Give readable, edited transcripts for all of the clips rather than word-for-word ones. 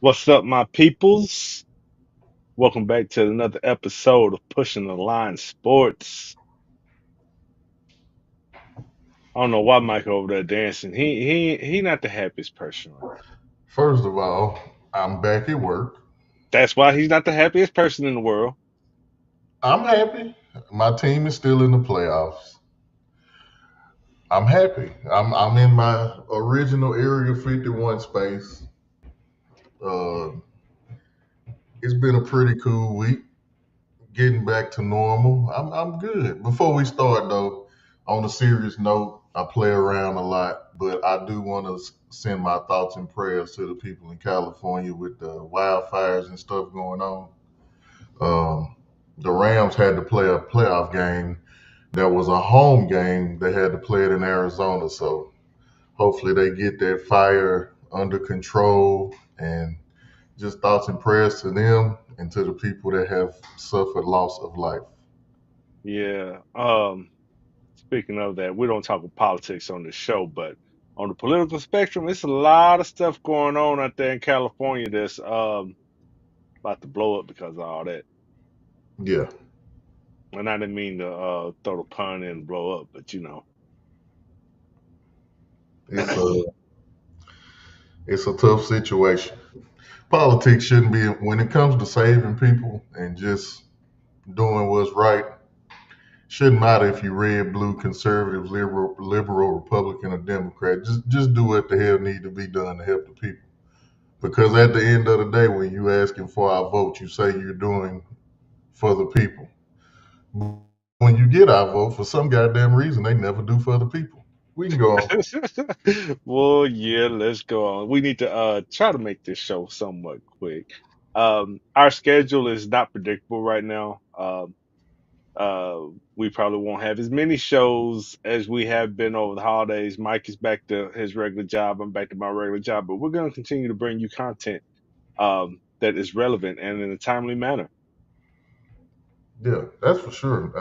What's up, my peoples? Welcome back to another episode of Pushing the Line Sports. I don't know why Mike over there dancing. He not the happiest person right now. First of all, I'm back at work. That's why he's not the happiest person in the world. I'm happy. My team is still in the playoffs. I'm happy. I'm in my original Area 51 space. Uh, it's been a pretty cool week. Getting back to normal. I'm good. Before we start though, on a serious note, I play around a lot, but I do want to send my thoughts and prayers to the people in California with the wildfires and stuff going on. Um, the Rams had to play a playoff game. There was a home game. They had to play it in Arizona. So hopefully they get that fire under control, and just thoughts and prayers to them and to the people that have suffered loss of life. Yeah. Speaking of that, we don't talk about politics on this show, but on the political spectrum, it's a lot of stuff going on out there in California that's about to blow up because of all that. Yeah, And I didn't mean to throw the pun in and blow up, but you know. it's a it's a tough situation. Politics shouldn't be when it comes to saving people and just doing what's right. Shouldn't matter if you're red, blue, conservative, liberal, Republican, or Democrat. Just do what the hell need to be done to help the people. Because at the end of the day, when you asking for our vote, you say you're doing for the people. When you get our vote, for some goddamn reason, they never do for the people. We can go on. Well, yeah, let's go on. We need to try to make this show somewhat quick. Our schedule is not predictable right now. Uh, we probably won't have as many shows as we have been over the holidays. Mike is back to his regular job. I'm back to my regular job, but we're going to continue to bring you content that is relevant and in a timely manner. Yeah, that's for sure.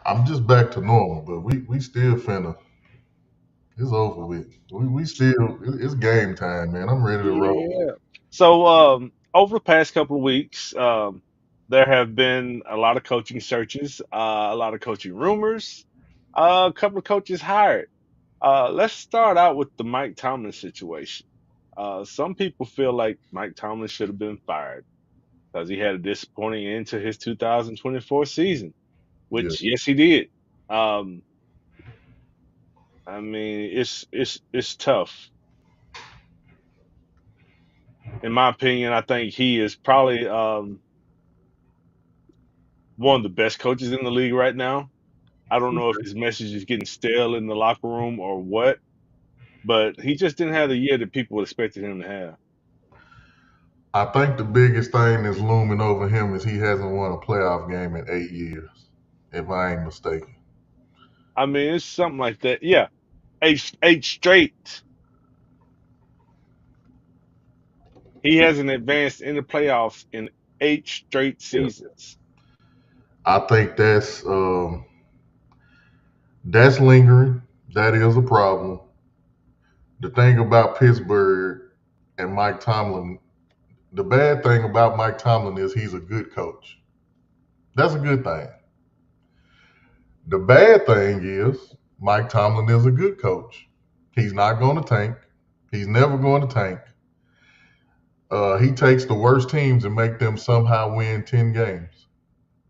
I'm just back to normal, but we still finna. It's over with. We still. It's game time, man. I'm ready to roll. Yeah. So, over the past couple of weeks, there have been a lot of coaching searches, a lot of coaching rumors, a couple of coaches hired. Let's start out with the Mike Tomlin situation. Some people feel like Mike Tomlin should have been fired because he had a disappointing end to his 2024 season, Yeah, which yes, he did. Um, I mean, it's tough. In my opinion, I think he is probably one of the best coaches in the league right now. I don't know if his message is getting stale in the locker room or what, but he just didn't have the year that people expected him to have. I think the biggest thing that's looming over him is he hasn't won a playoff game in 8 years, if I ain't mistaken. I mean, it's something like that. Yeah, eight straight. He hasn't advanced in the playoffs in 8 straight Yeah. seasons. I think that's lingering. That is a problem. The thing about Pittsburgh and Mike Tomlin, the bad thing about Mike Tomlin is he's a good coach. That's a good thing. The bad thing is Mike Tomlin is a good coach. He's not going to tank. He's never going to tank. He takes the worst teams and make them somehow win 10 games.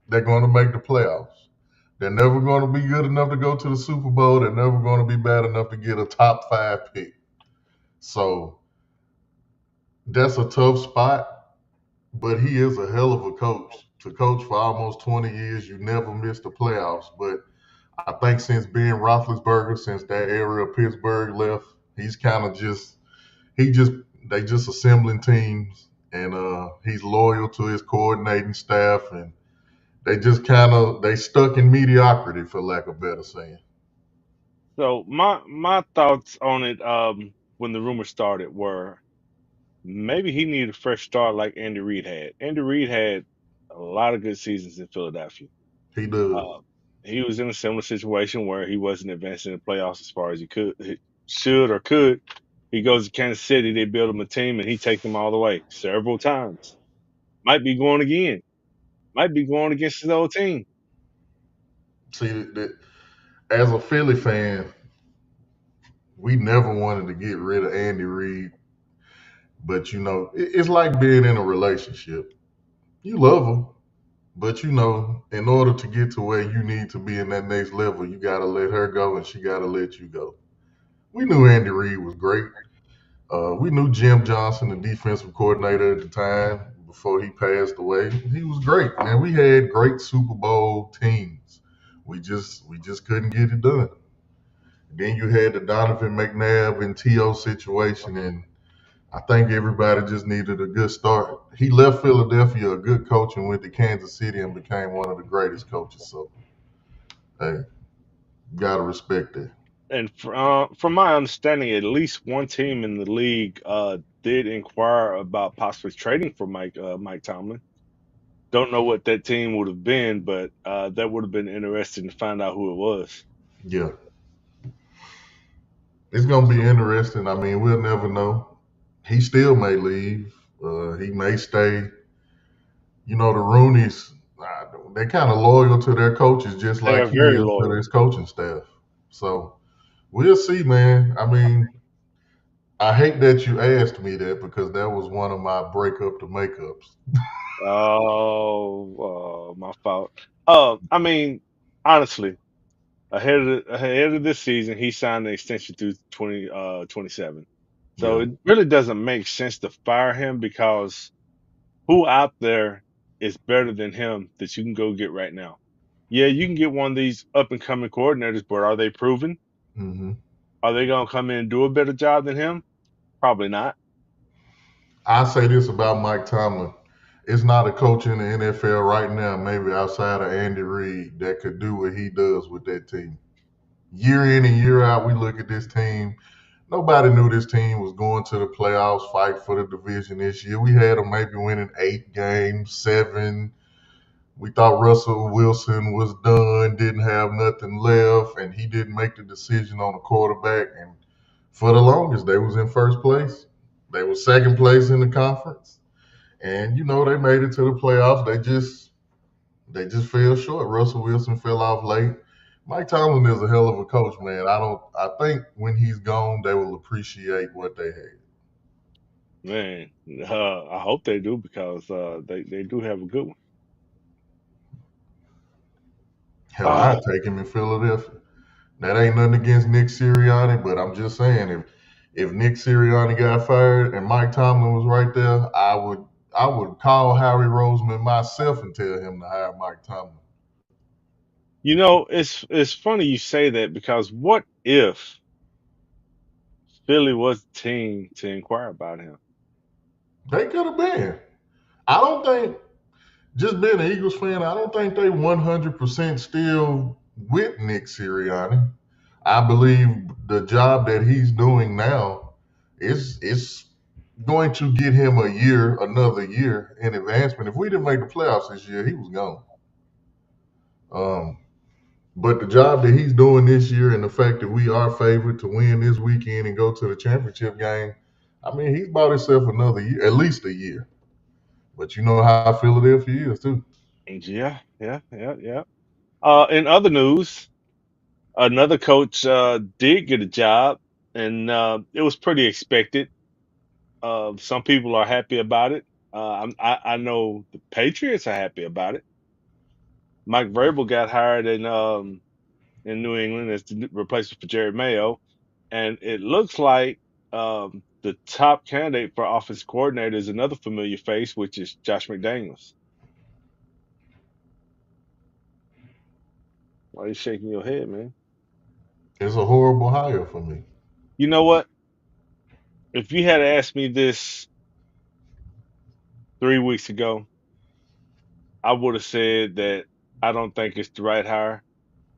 They're going to make the playoffs. They're never going to be good enough to go to the Super Bowl. They're never going to be bad enough to get a top 5 pick. So that's a tough spot, but he is a hell of a coach. To coach for almost 20 years, you never missed the playoffs. But I think since Ben Roethlisberger, since that era of Pittsburgh left, he's kind of he just they just assembling teams, and he's loyal to his coordinating staff, and they stuck in mediocrity, for lack of better saying. So my thoughts on it when the rumors started were maybe he needed a fresh start like Andy Reid had. Andy Reid had a lot of good seasons in Philadelphia. He does. Uh, he was in a similar situation where he wasn't advancing in the playoffs as far as should or could. He goes to Kansas City, they build him a team, and he takes them all the way several times. Might be going again. Might be going against his old team. See, as a Philly fan, we never wanted to get rid of Andy Reid, but it's like being in a relationship. You love him, but in order to get to where you need to be in that next level, you got to let her go and she got to let you go. We knew Andy Reid was great. We knew Jim Johnson, the defensive coordinator at the time, before he passed away. He was great, man. We had great Super Bowl teams. We just couldn't get it done. Then you had the Donovan McNabb and T.O. situation, and I think everybody just needed a good start. He left Philadelphia a good coach and went to Kansas City and became one of the greatest coaches. So, hey, gotta respect that. And from my understanding, at least one team in the league did inquire about possibly trading for Mike Tomlin. Don't know what that team would have been, but that would have been interesting to find out who it was. Yeah, it's gonna be So, interesting. I mean, we'll never know. He still may leave. He may stay. The Rooney's, they're kind of loyal to their coaches, just they like are he very is to loyal. his coaching staff. So we'll see, man. I mean, I hate that you asked me that because that was one of my breakup to makeups. Oh, my fault. I mean, honestly, ahead of this season, he signed an extension through 2027. So Yeah. it really doesn't make sense to fire him because who out there is better than him that you can go get right now? Yeah, you can get one of these up and coming coordinators, but are they proven? hmm Are they going to come in and do a better job than him? Probably not. I say this about Mike Tomlin. It's not a coach in the NFL right now, maybe outside of Andy Reid, that could do what he does with that team. Year in and year out, we look at this team. Nobody knew this team was going to the playoffs, fight for the division this year. We had them maybe winning 8 games, seven. We thought Russell Wilson was done, didn't have nothing left, and he didn't make the decision on the quarterback. And for the longest, they was in first place. They were second place in the conference, and they made it to the playoffs. They just fell short. Russell Wilson fell off late. Mike Tomlin is a hell of a coach, man. I think when he's gone, they will appreciate what they had. Man, I hope they do because they do have a good one. Hell, I'd Oh, take him in Philadelphia. That ain't nothing against Nick Sirianni, but I'm just saying if Nick Sirianni got fired and Mike Tomlin was right there, I would call Harry Roseman myself and tell him to hire Mike Tomlin. it's funny you say that because what if Philly was the team to inquire about him? They could have been. I don't think just being an Eagles fan, I don't think they 100% still with Nick Sirianni. I believe the job that he's doing now is going to get him another year in advancement. If we didn't make the playoffs this year, he was gone. Um, but the job that he's doing this year and the fact that we are favored to win this weekend and go to the championship game, I mean, he's bought himself another year, at least a year. But you know how Philadelphia is too. Yeah, yeah, yeah, yeah. In other news, another coach did get a job, and it was pretty expected. Some people are happy about it. I know the Patriots are happy about it. Mike Vrabel got hired in New England as the replacement for Jerry Mayo, and it looks like the top candidate for offense coordinator is another familiar face, which is Josh McDaniels. Why are you shaking your head, man? It's a horrible hire for me. You know what? If you had asked me this 3 weeks ago, I would have said that I don't think it's the right hire.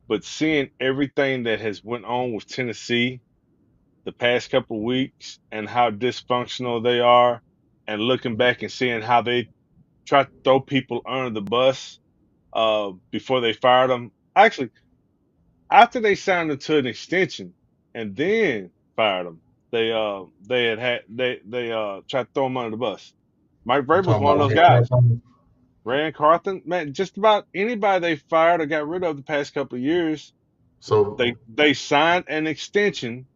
But seeing everything that has went on with Tennessee the past couple of weeks and how dysfunctional they are, and looking back and seeing how they tried to throw people under the bus before they fired them. Actually, after they signed him to an extension and then fired him, they tried to throw him under the bus. Mike You Vrabel's talking one of about those Ray guys. Carthon? Rand Carthon, man, just about anybody they fired or got rid of the past couple of years, So they signed an extension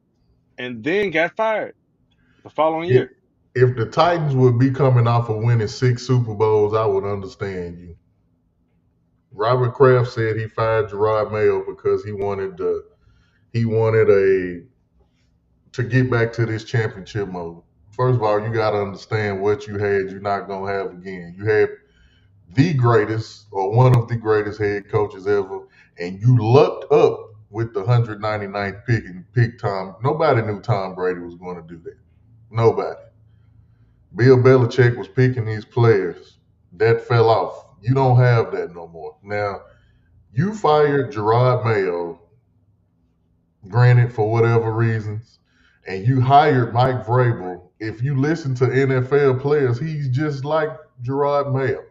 and then got fired the following if year. if the Titans would be coming off of winning 6 Super Bowls, I would understand you. Robert Kraft said he fired Gerard Mayo because he wanted a to get back to this championship mode. First of all, you got to understand what you had. You're not gonna have again. You had the greatest or one of the greatest head coaches ever, and you lucked up with the 199th pick and pick Tom. Nobody knew Tom Brady was going to do that. Nobody. Bill Belichick was picking these players. That fell off. You don't have that no more. Now, you fired Gerard Mayo, granted for whatever reasons, and you hired Mike Vrabel. If you listen to NFL players, he's just like Gerard Mayo.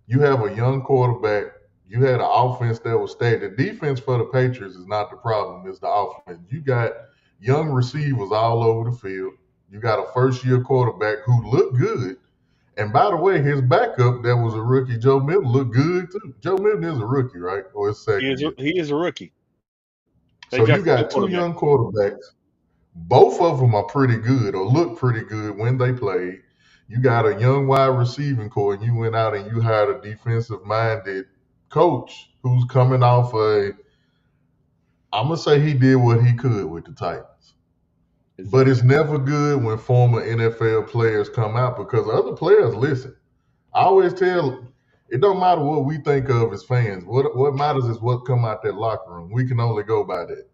You have a young quarterback. You had an offense that was stacked. The defense for the Patriots is not the problem, it's the offense. You got young receivers all over the field. You got a first year quarterback who looked good. And by the way, his backup that was a rookie, Joe Milton, looked good too. Joe Milton is a rookie, right? Or his second year. He is a rookie. They So you drafted a good got two quarterback. young quarterbacks. Both of them are pretty good or look pretty good when they played. You got a young wide receiving core, and you went out and you hired a defensive minded coach who's coming off a. I'm gonna say he did what he could with the Titans, but Exactly. it's never good when former NFL players come out because other players listen. I always tell it don't matter what we think of as fans. What matters is what come out that locker room. We can only go by that.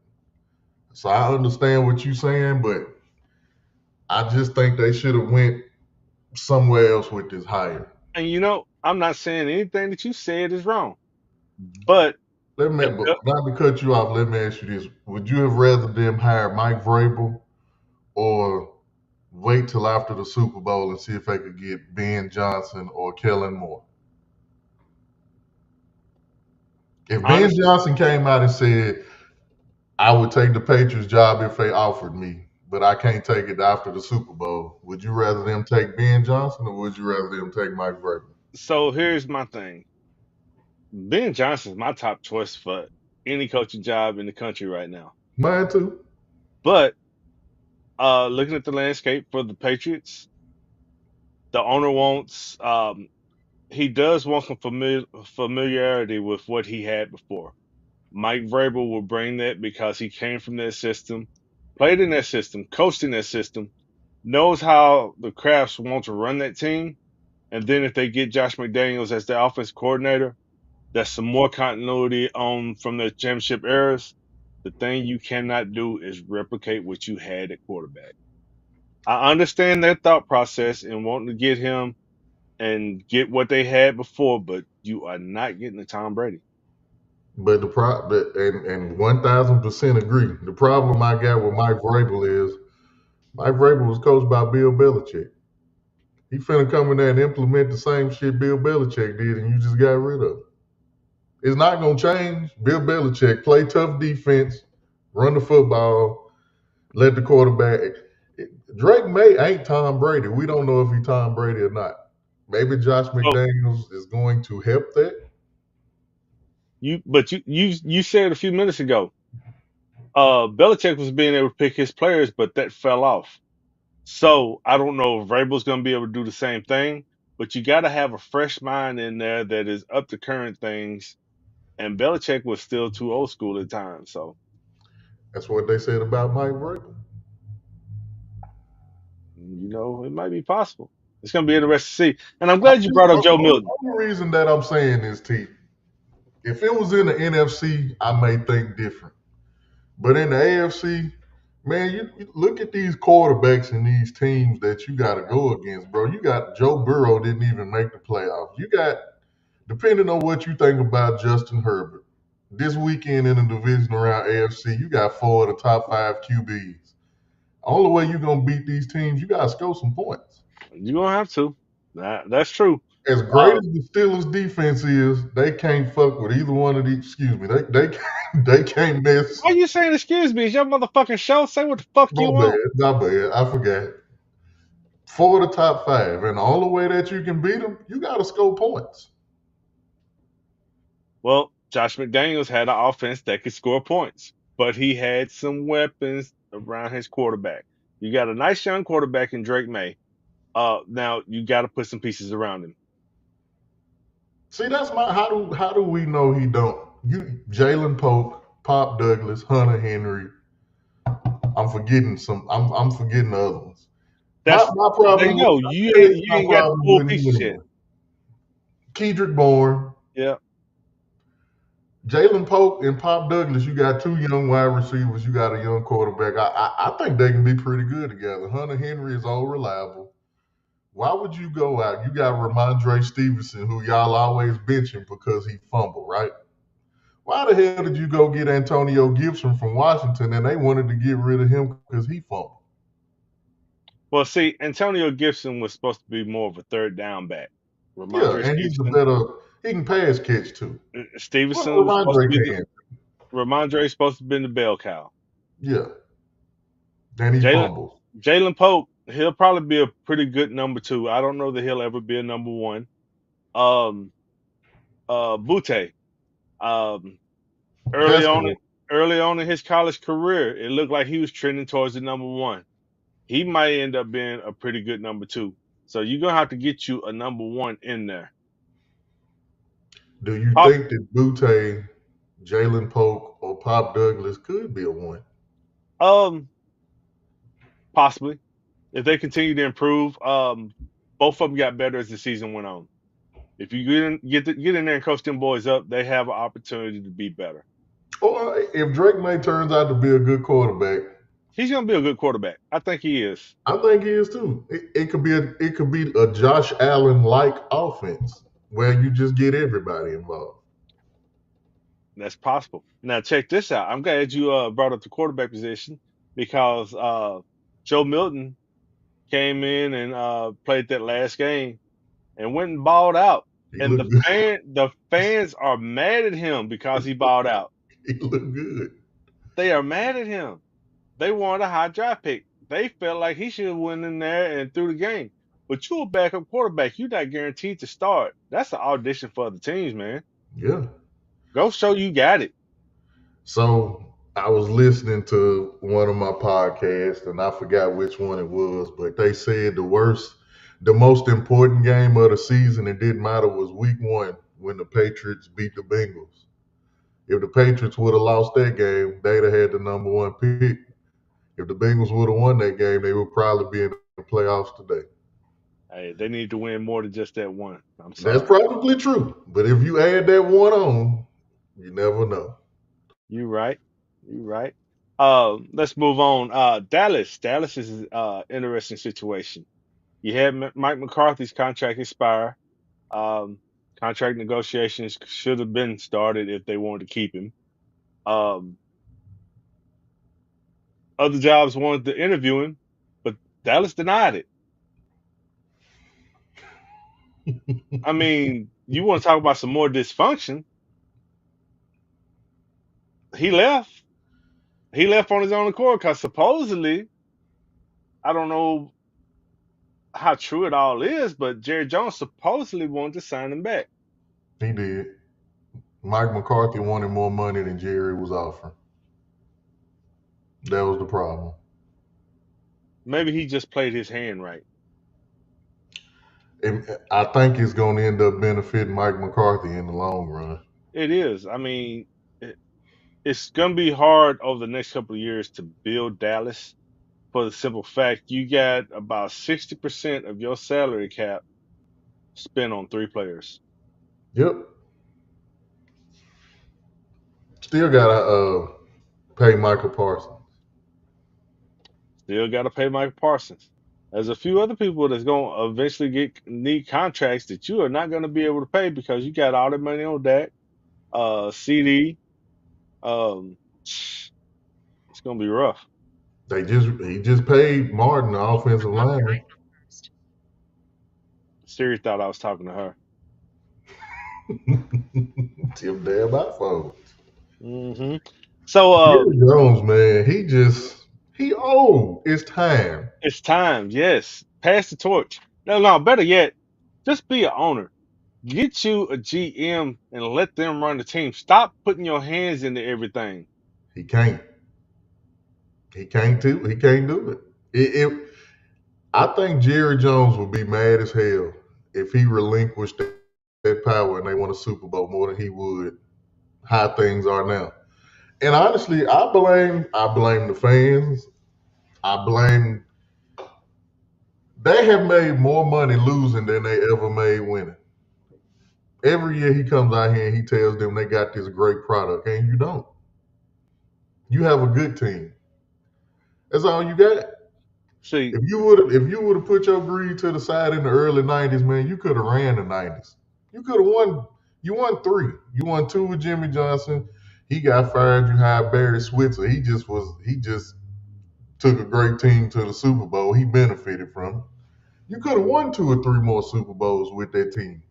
So I understand what you're saying, but I just think they should have went somewhere else with this hire. And I'm not saying anything that you said is wrong, but if But not to cut you off, let me ask you this: would you have rather them hire Mike Vrabel or wait till after the Super Bowl and see if they could get Ben Johnson or Kellen Moore? If Ben honestly, Johnson came out and said, "I would take the Patriots job if they offered me, but I can't take it after the Super Bowl," would you rather them take Ben Johnson or would you rather them take Mike Vrabel? so here's my thing. Ben Johnson's my top choice for any coaching job in the country right now. Mine too. But looking at the landscape for the Patriots, the owner wants he does want some familiarity with what he had before. Mike Vrabel will bring that because he came from that system, played in that system, coached in that system, knows how the Crafts want to run that team. And then if they get Josh McDaniels as their offense coordinator, that's some more continuity on from the championship eras. The thing you cannot do is replicate what you had at quarterback. I understand their thought process and wanting to get him and get what they had before, but you are not getting the Tom Brady. But and 1,000% agree. The problem I got with Mike Vrabel is Mike Vrabel was coached by Bill Belichick. He finna come in there and implement the same shit Bill Belichick did, and you just got rid of it. It's not gonna change. Bill Belichick play tough defense, run the football, let the quarterback. Drake May ain't Tom Brady. We don't know if he's Tom Brady or not. Maybe Josh So McDaniels is going to help that. you said a few minutes ago, Belichick was being able to pick his players, but that fell off. So I don't know if Vrabel's going to be able to do the same thing, but you got to have a fresh mind in there that is up to current things. And Belichick was still too old school at times, so That's what they said about Mike Vrabel. it might be possible. It's going to be interesting to see. And I'm glad you brought up Joe The Milton. only reason that I'm saying this, T, if it was in the NFC, I may think different. But in the AFC, man, you look at these quarterbacks and these teams that you got to go against, bro. You got Joe Burrow didn't even make the playoffs. You got, depending on what you think about Justin Herbert, this weekend in the division around AFC, you got 4 of the top 5 QBs. Only way you're gonna beat these teams, you gotta score some points. You're gonna have to. That's true. As great Uh, as the Steelers defense is, they can't fuck with either one of these. Excuse me, they can't mess. why you saying excuse me? It's your motherfucking show. Say what the fuck My you bad, want. my bad. I forgot. Four of the top five, and the only way that you can beat them, you got to score points. Well, Josh McDaniels had an offense that could score points, but he had some weapons around his quarterback. You got a nice young quarterback in Drake May. Now you got to put some pieces around him. See, that's my how do we know he don't? You Jalen Polk, Pop Douglas, Hunter Henry. I'm forgetting some. I'm forgetting the other ones. My That's my there you problem with go. I tell you You my ain't got the problem full with him pieces yet. anyway. Kedrick Bourne, Yeah. Jalen Polk, and Pop Douglas. You got two young wide receivers. You got a young quarterback. I think they can be pretty good together. Hunter Henry is all reliable. Why would you go out? You got Ramondre Stevenson, who y'all always benching because he fumbled, right? Why the hell did you go get Antonio Gibson from Washington and they wanted to get rid of him because he fumbled? Well, see, Antonio Gibson was supposed to be more of a third down back. Yeah, Ramondre and he's the Stevenson, better. He can pass catch too. Well, Stevenson was supposed to Ramondre be the can. Ramondre is supposed to be the bell cow. Yeah, and he Jalen fumbles. Jalen Pope, he'll probably be a pretty good number two. I don't know that he'll ever be a number one. Um, Butte, um, early That's on, cool. early on in his college career, it looked like he was trending towards the number one. He might end up being a pretty good number two. So you're gonna have to get you a number one in there. Do you Pop, think that Butte, Jalen Polk, or Pop Douglas could be a one? um, possibly if they continue to improve. Both of them got better as the season went on. If you get in there and coach them boys up, they have an opportunity to be better. Or if Drake May turns out to be a good quarterback, He's gonna be a good quarterback. I think he is. I think he is too. It could be a Josh Allen like offense where you just get everybody involved. That's possible. Now check this out. I'm glad you brought up the quarterback position because Joe Milton came in and played that last game and went and balled out. He And looked good. the fans are mad at him because he balled out. He looked good. They are mad at him. They wanted a high draft pick. They felt like he should have went in there and threw the game. But you're a backup quarterback. You're not guaranteed to start. That's an audition for other teams, man. Yeah. Go show you got it. So I was listening to one of my podcasts and I forgot which one it was, but they said the most important game of the season, it didn't matter, was week one when the Patriots beat the Bengals. If the Patriots would have lost that game, they'd have had the number one pick. If the Bengals would have won that game, they would probably be in the playoffs today. Hey, they need to win more than just that one. I'm That's sorry. probably true. But if you add that one on, you never know. You right. You right. Let's move on. Dallas. Dallas is interesting situation. You had Mike McCarthy's contract expire. Um, Contract negotiations should have been started if they wanted to keep him. Um, Other jobs wanted to interview him, but Dallas denied it. I mean, you want to talk about some more dysfunction? He left. He left on his own accord because supposedly, I don't know how true it all is, but Jerry Jones supposedly wanted to sign him back. He did. Mike McCarthy wanted more money than Jerry was offering. That was the problem. Maybe he just played his hand right. And I think it's going to end up benefiting Mike McCarthy in the long run. It is. I mean, it's going to be hard over the next couple of years to build Dallas for the simple fact you got about 60% of your salary cap spent on three players. Yep. Still got to pay Michael Parsons. Still got to pay Mike Parsons. There's a few other people that's going to eventually need contracts that you are not going to be able to pay because you got all the money on that. CD, um, it's going to be rough. He just paid Martin, the offensive lineman. Siri thought I was talking to her. Tim damn iPhone. Hmm. So Jerry Jones, man, he old. It's time. it's time. Yes, pass the torch. No, no. Better yet, just be an owner. Get you a GM and let them run the team. Stop putting your hands into everything. He can't. He can't do it. I think Jerry Jones would be mad as hell if he relinquished that power and they won a Super Bowl more than he would how things are now. And honestly, I blame the fans. I blame they have made more money losing than they ever made winning. Every year he comes out here and he tells them they got this great product, and you don't. You have a good team. That's all you got. See, If you would have put your greed to the side in the early '90s, man, you could have ran the '90s. You could have won. You won three. You won two with Jimmy Johnson. He got fired. You hired Barry Switzer. He just took a great team to the Super Bowl. He benefited from it. You could have won two or three more Super Bowls with that team.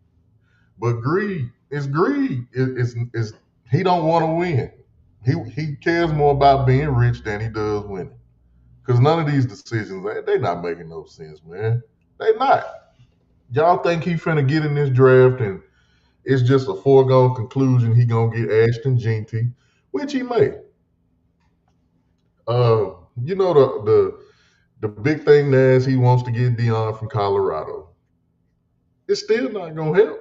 But greed is greed. It's he don't want to win. He cares more about being rich than he does winning. Because none of these decisions, they not making no sense, man. They not. Y'all think he finna get in this draft and it's just a foregone conclusion he gonna get Ashton Jeanty, which he may. You know the big thing now is he wants to get Dion from Colorado. It's still not gonna help.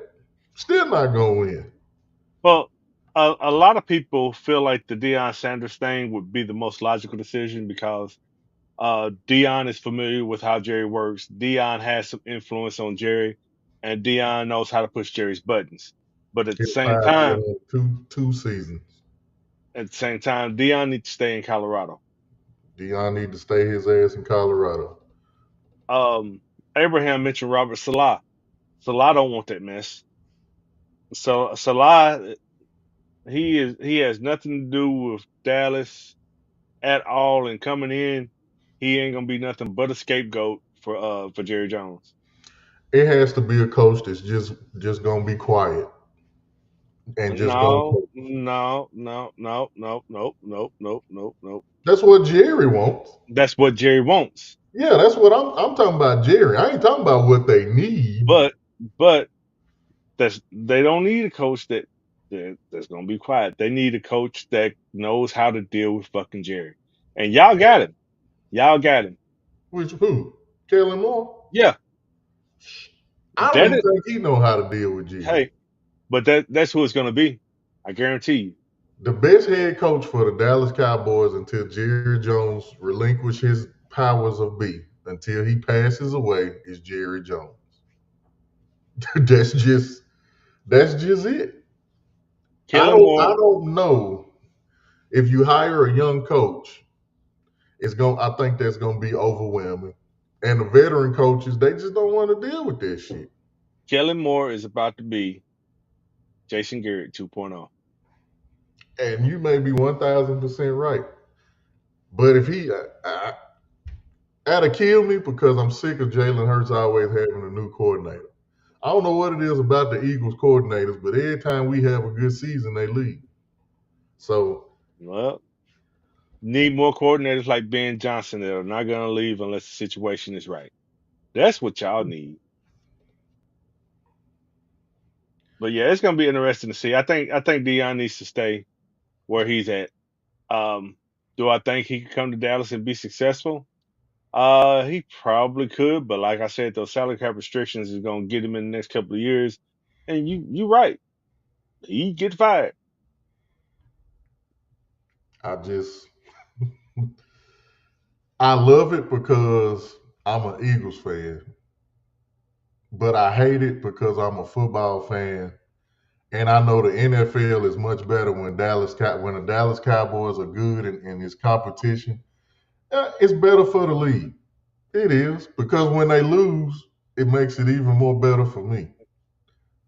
Still not gonna win. well, a lot of people feel like the Deion Sanders thing would be the most logical decision because Dion is familiar with how Jerry works. Dion has some influence on Jerry, and Dion knows how to push Jerry's buttons. But Hit 5 two seasons. at the same time, Dion needs to stay in Colorado. Dion need to stay his ass in Colorado. Um, Abraham mentioned Robert Salah. Salah don't want that mess. So Salah, he has nothing to do with Dallas at all, and coming in, he ain't gonna be nothing but a scapegoat for Jerry Jones. It has to be a coach that's just gonna be quiet and just gonna No, coach. no, no, no, no, no, no, no, no, no. That's what Jerry wants. That's what Jerry wants. Yeah, that's what I'm talking about, Jerry. I ain't talking about what they need. But but they don't need a coach that's gonna be quiet. They need a coach that knows how to deal with fucking Jerry. And y'all got him. Y'all got him. Which who? Kellen Moore? Yeah, I don't that even is. think he know how to deal with Jerry. Hey, but that's who it's gonna be. I guarantee you. The best head coach for the Dallas Cowboys until Jerry Jones relinquish his powers of be until he passes away is Jerry Jones. that's just that's just it. Kellen I Moore, don't know if you hire a young coach, I think that's gonna be overwhelming. And the veteran coaches, they just don't want to deal with that shit. Kellen Moore is about to be Jason Garrett 2.0. And you may be 1,000% right. But if that'll kill me because I'm sick of Jalen Hurts always having a new coordinator. I don't know what it is about the Eagles coordinators, but every time we have a good season, they leave. So Well, need more coordinators like Ben Johnson that are not gonna leave unless the situation is right. That's what y'all need. But yeah, it's gonna be interesting to see. I think Dion needs to stay where he's at. Um, do I think he could come to Dallas and be successful? He probably could, but like I said, those salary cap restrictions is gonna get him in the next couple of years. And you right, he get fired. I just I love it because I'm an Eagles fan, but I hate it because I'm a football fan. And I know the NFL is much better when when the Dallas Cowboys are good and it's competition. It's better for the league. It is because when they lose, it makes it even more better for me.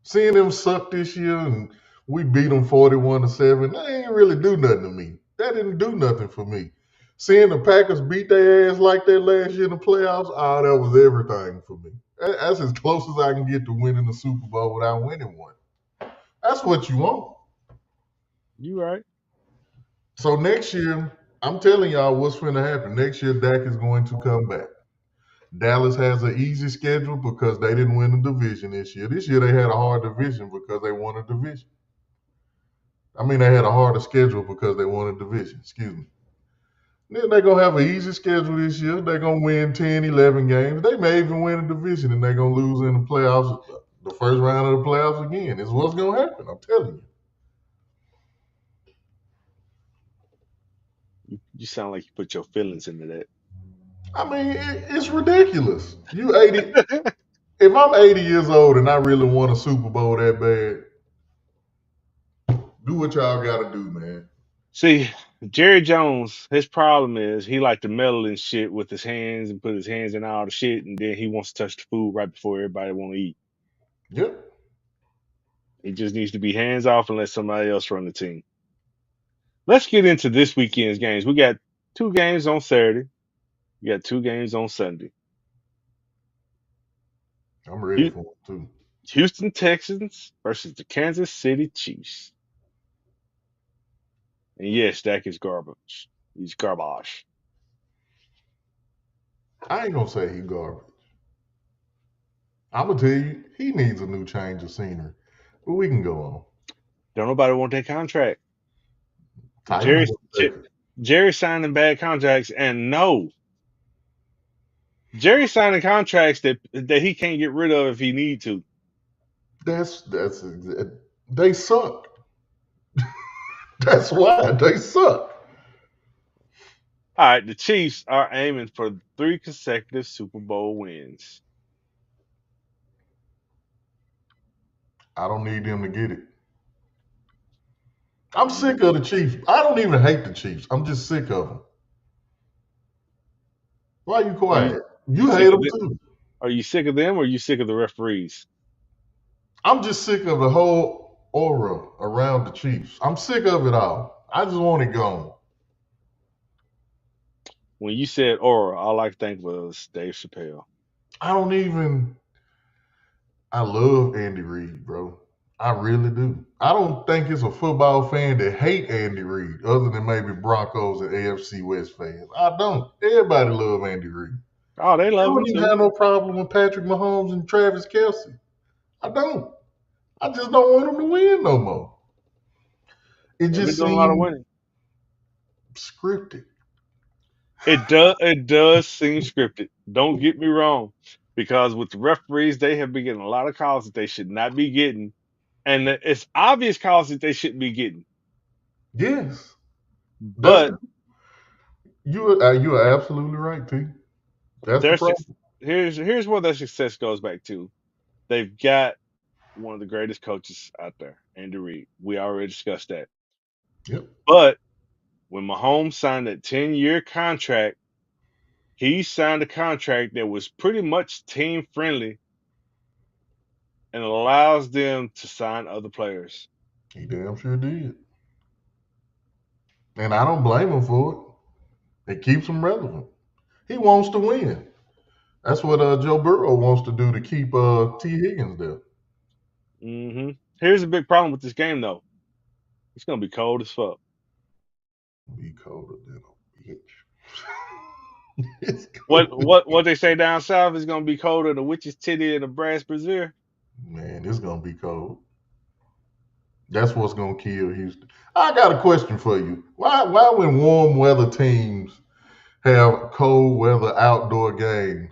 Seeing them suck this year and we beat them 41-7, that ain't really do nothing to me. That didn't do nothing for me. Seeing the Packers beat their ass like that last year in the playoffs, that was everything for me. That's as close as I can get to winning the Super Bowl without winning one. That's what you want. You right. So next year, I'm telling y'all what's going to happen. Next year, Dak is going to come back. Dallas has an easy schedule because they didn't win the division this year. This year they had a hard division because they won a division. I mean, they had a harder schedule because they won a division. Excuse me. Then they're going to have an easy schedule this year. They're going to win 10, 11 games. They may even win a division and they're going to lose in the playoffs, the first round of the playoffs again. It's what's going to happen. I'm telling you. You sound like you put your feelings into that. I mean, it's ridiculous. You 80. If I'm 80 years old and I really want a Super Bowl that bad, do what y'all got to do, man. See, Jerry Jones, his problem is he like to meddle in shit with his hands and put his hands in all the shit, and then he wants to touch the food right before everybody want to eat. Yep. He just needs to be hands off and let somebody else run the team. Let's get into this weekend's games. We got two games on Saturday. We got two games on Sunday. I'm ready for it too. Houston Texans versus the Kansas City Chiefs. And yes, Dak is garbage. He's garbage. I ain't gonna say he garbage. I'm gonna tell you, he needs a new change of scenery. But we can go on. Don't nobody want that contract. Titans Jerry gonna J- take it. Jerry signing bad contracts, and no, Jerry signing contracts that he can't get rid of if he need to. They suck. That's why they suck. All right, the Chiefs are aiming for three consecutive Super Bowl wins. I don't need them to get it. I'm sick of the Chiefs. I don't even hate the Chiefs. I'm just sick of them. Why are you Are you quiet? You hate sick of them it? too. Are you sick of them, or are you sick of the referees? I'm just sick of the whole aura around the Chiefs. I'm sick of it all. I just want it gone. When you said aura, all I could think was Dave Chappelle. I don't even. I love Andy Reid, bro. I really do. I don't think it's a football fan that hate Andy Reid, other than maybe Broncos and AFC West fans. I don't. Everybody love Andy Reid. Oh, they I love him don't even too. have no problem with Patrick Mahomes and Travis Kelsey. I don't. I just don't want them to win no more. It They've been just doing a lot of seems winning. scripted. It does seem scripted. Don't get me wrong, because with the referees, they have been getting a lot of calls that they should not be getting, and it's obvious calls that they shouldn't be getting. Yes, that's But you are absolutely right, T. That's the their suc- problem. here's where their success goes back to. They've got one of the greatest coaches out there, Andy Reid. We already discussed that. Yep. But when Mahomes signed that 10-year contract, he signed a contract that was pretty much team friendly and allows them to sign other players. He damn sure did, and I don't blame him for it. It keeps him relevant. He wants to win. That's what Joe Burrow wants to do to keep T. Higgins there. Here's a big problem with this game, though. It's gonna be cold as fuck. Be colder than a bitch. It's What cold. what what they say down south is gonna be colder than a witch's titty and a brass brazier. Man, it's gonna be cold. That's what's gonna kill Houston. I got a question for you. Why when warm weather teams have cold weather outdoor games,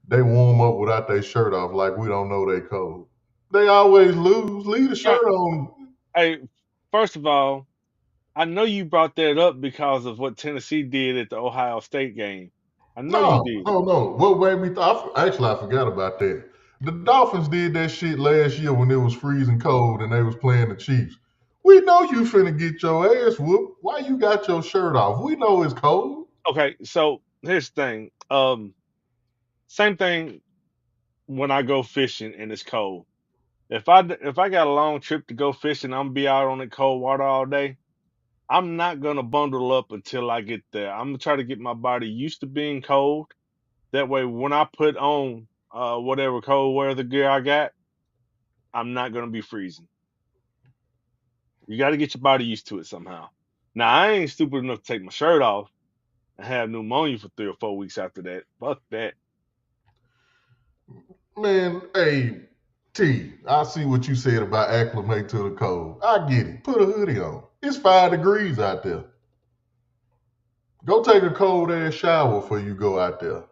they warm up without their shirt off like we don't know they cold? They always lose. Leave the Uh, shirt on. Hey, first of all, I know you brought that up because of what Tennessee did at the Ohio State game. I know you No, did. no, no. What made me actually I forgot about that. The Dolphins did that shit last year when it was freezing cold and they was playing the Chiefs. We know you finna get your ass whooped. Why you got your shirt off? We know it's cold. Okay, so here's the thing. Same thing when I go fishing and it's cold. If I got a long trip to go fishing, I'm gonna be out on the cold water all day. I'm not gonna bundle up until I get there. I'm gonna try to get my body used to being cold. That way, when I put on whatever cold weather gear I got, I'm not gonna be freezing. You got to get your body used to it somehow. Now I ain't stupid enough to take my shirt off and have pneumonia for 3 or 4 weeks after that. Fuck that. Man, hey, T, I see what you said about acclimate to the cold. I get it. Put a hoodie on. It's 5 degrees out there. Go take a cold ass shower before you go out there.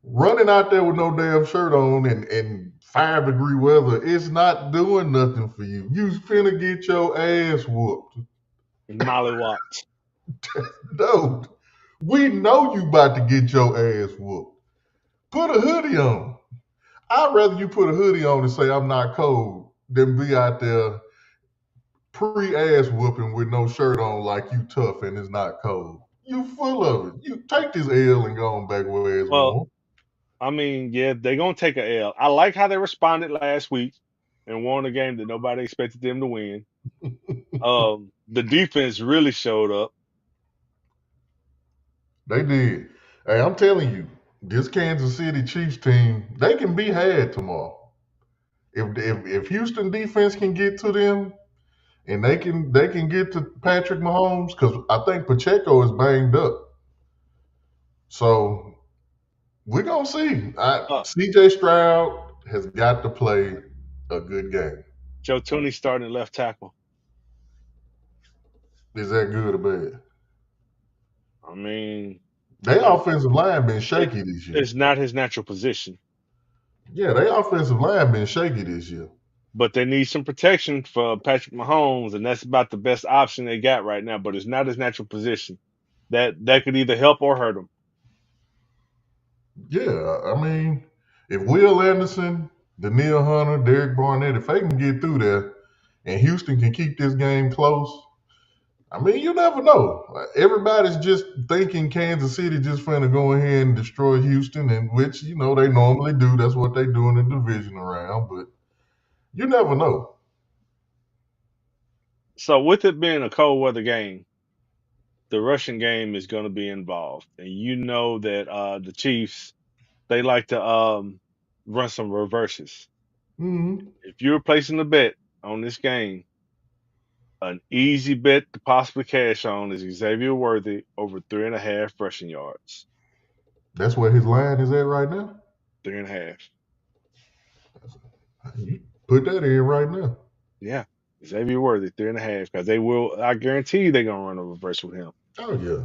Running out there with no damn shirt on and 5 degree weather, it's not doing nothing for you. You finna get your ass whooped. Molly Watts. Dude, we know you about to get your ass whooped. Put a hoodie on. I'd rather you put a hoodie on and say I'm not cold than be out there pre-ass whooping with no shirt on like you tough and it's not cold. You full of it. You take this L and go on back where it's Well, warm. I mean, yeah, they're gonna take a L. I like how they responded last week and won a game that nobody expected them to win. The defense really showed up. They did. Hey, I'm telling you, this Kansas City Chiefs team, they can be had tomorrow. If Houston defense can get to them and they can get to Patrick Mahomes, because I think Pacheco is banged up. So we're gonna see. Uh, CJ Stroud has got to play a good game. Joe Tooney starting at left tackle. Is that good or bad? I mean, Their uh, offensive line been it, shaky this year. it's not his natural position, Yeah, their offensive line been shaky this year. but they need some protection for Patrick Mahomes, and that's about the best option they got right now. But it's not his natural position. That could either help or hurt him. Yeah, I mean, if Will Anderson, Daniil Hunter, Derek Barnett, if they can get through there and Houston can keep this game close, I mean, you never know. Everybody's just thinking Kansas City just finna go ahead and destroy Houston, and which, they normally do. That's what they do in the division around, but you never know. So with it being a cold weather game, the rushing game is going to be involved, and you know that the Chiefs they like to run some reverses. Hmm. If you're placing a bet on this game, an easy bet to possibly cash on is Xavier Worthy over 3.5 rushing yards. That's where his line is at right now. 3.5. You put that in right now. Yeah. Xavier Worthy, 3.5. Because they will, I guarantee you they're gonna run a reverse with him. Oh yeah.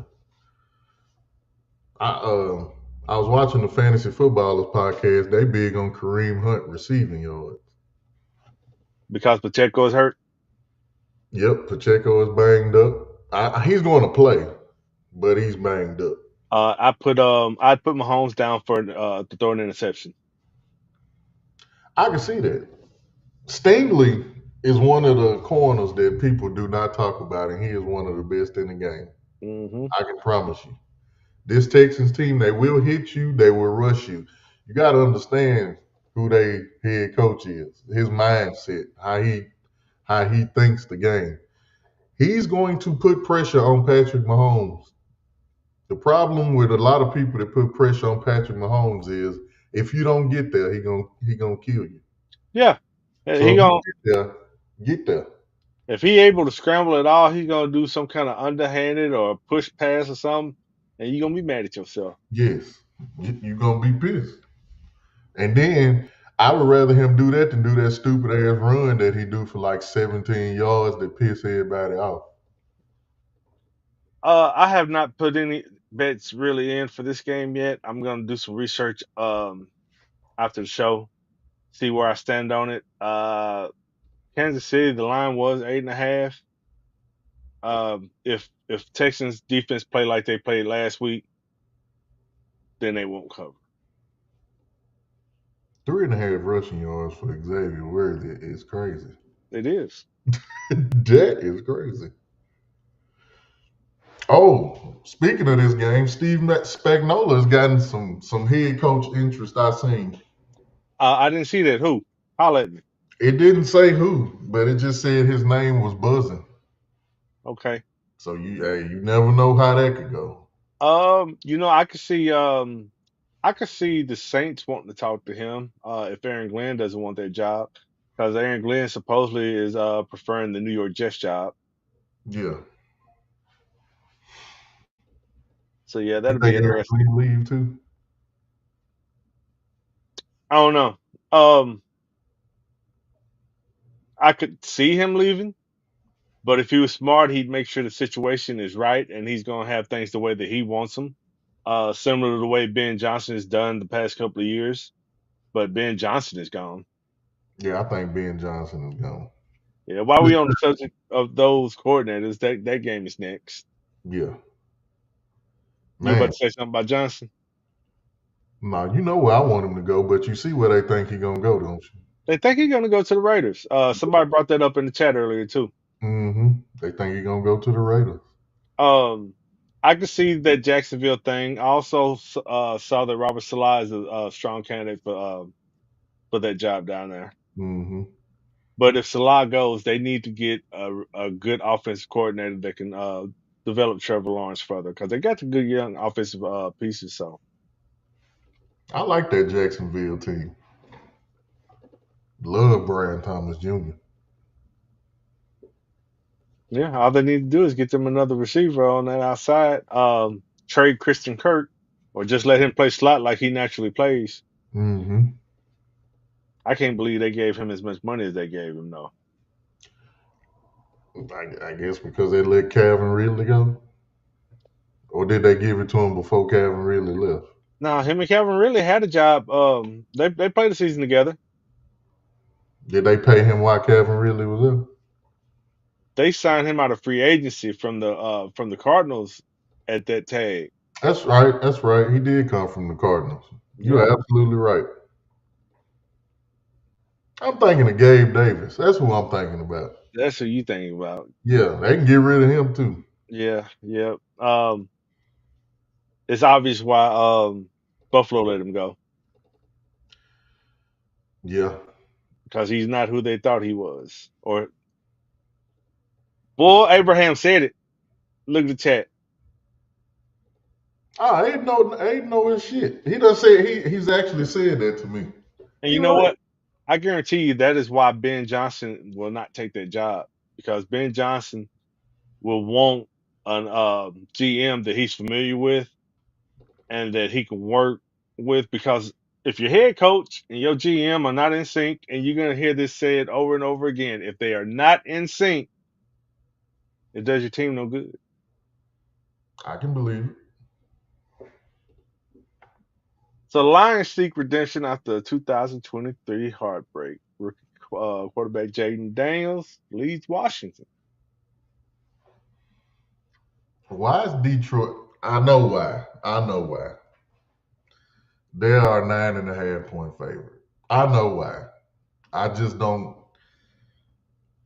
I uh I was watching the Fantasy Footballers podcast. They big on Kareem Hunt receiving yards. Because Pacheco is hurt. Yep, Pacheco is banged up. He's going to play, but he's banged up. I'd put Mahomes down for to throw an interception. I can see that. Stingley is one of the corners that people do not talk about, and he is one of the best in the game. Hmm. I can promise you. This Texans team, they will hit you, they will rush you. You got to understand who their head coach is, his mindset, how he thinks the game. He's going to put pressure on Patrick Mahomes. The problem with a lot of people that put pressure on Patrick Mahomes is if you don't get there, he gonna kill you. Yeah. So He if you gonna get there, get there. if he able to scramble at all, he's gonna do some kind of underhanded or push pass or something, and you're gonna be mad at yourself. Yes, you're gonna be pissed. And then I would rather him do that than do that stupid ass run that he do for like 17 yards that piss everybody off. I have not put any bets really in for this game yet. I'm gonna do some research after the show, see where I stand on it. Kansas City, the line was 8.5. If Texans defense play like they played last week, then they won't cover. 3.5 rushing yards for Xavier Worthy is crazy. It is. That is crazy. Oh, speaking of this game, Steve Spagnuolo has gotten some head coach interest. I seen. I didn't see that. Who? Holla at me. It didn't say who, but it just said his name was buzzing. Okay. So you never know how that could go. I could see I could see the Saints wanting to talk to him if Aaron Glenn doesn't want that job, because Aaron Glenn supposedly is preferring the New York Jets job. Yeah. So yeah, You that'll be think Aaron interesting. Glenn leave too? I don't know. Um, I could see him leaving, but if he was smart, he'd make sure the situation is right and he's gonna have things the way that he wants them. Similar to the way Ben Johnson has done the past couple of years, but Ben Johnson is gone. Yeah, I think Ben Johnson is gone. Yeah, while we on the subject of those coordinators, that game is next. Yeah, You about man. to say something about Johnson? Now you know where I want him to go, but you see where they think he gonna go, don't you? They think he's gonna go to the Raiders. Somebody brought that up in the chat earlier too. They think he gonna go to the Raiders. Um, I could see that Jacksonville thing. I also saw that Robert Salah is a strong candidate for that job down there. hmm But if Salah goes, they need to get a good offensive coordinator that can develop Trevor Lawrence further because they got the good young offensive pieces. So I like that Jacksonville team. Love Brian Thomas Jr. yeah, all they need to do is get them another receiver on that outside. Trade Christian Kirk or just let him play slot like he naturally plays. hmm I can't believe they gave him as much money as they gave him though. I guess because they let Calvin Ridley go, or did they give it to him before Calvin Ridley left? Now him and Calvin really had a job. They played the season together. Did they pay him while Calvin Ridley was there? They signed him out of free agency from the Cardinals at that tag. That's right. That's right. He did come from the Cardinals. Yep, You're absolutely right. I'm thinking of Gabe Davis. That's who I'm thinking about. that's who you thinking about. Yeah, they can get rid of him too. Yeah, yeah. It's obvious why Buffalo let him go Yeah. because he's not who they thought he was. Or boy, Abraham said it. Look at the chat. Ain't no his shit. He done said he's actually said that to me. And He you know right. what? I guarantee you that is why Ben Johnson will not take that job because Ben Johnson will want an GM that he's familiar with and that he can work with. Because if your head coach and your GM are not in sync, and you're going to hear this said over and over again, if they are not in sync, it does your team no good. I can believe it. So, Lions seek redemption after a 2023 heartbreak. Rookie quarterback Jaden Daniels leads Washington. Why is Detroit? I know why. I know why. They are 9.5 point favorite. I know why. I just don't.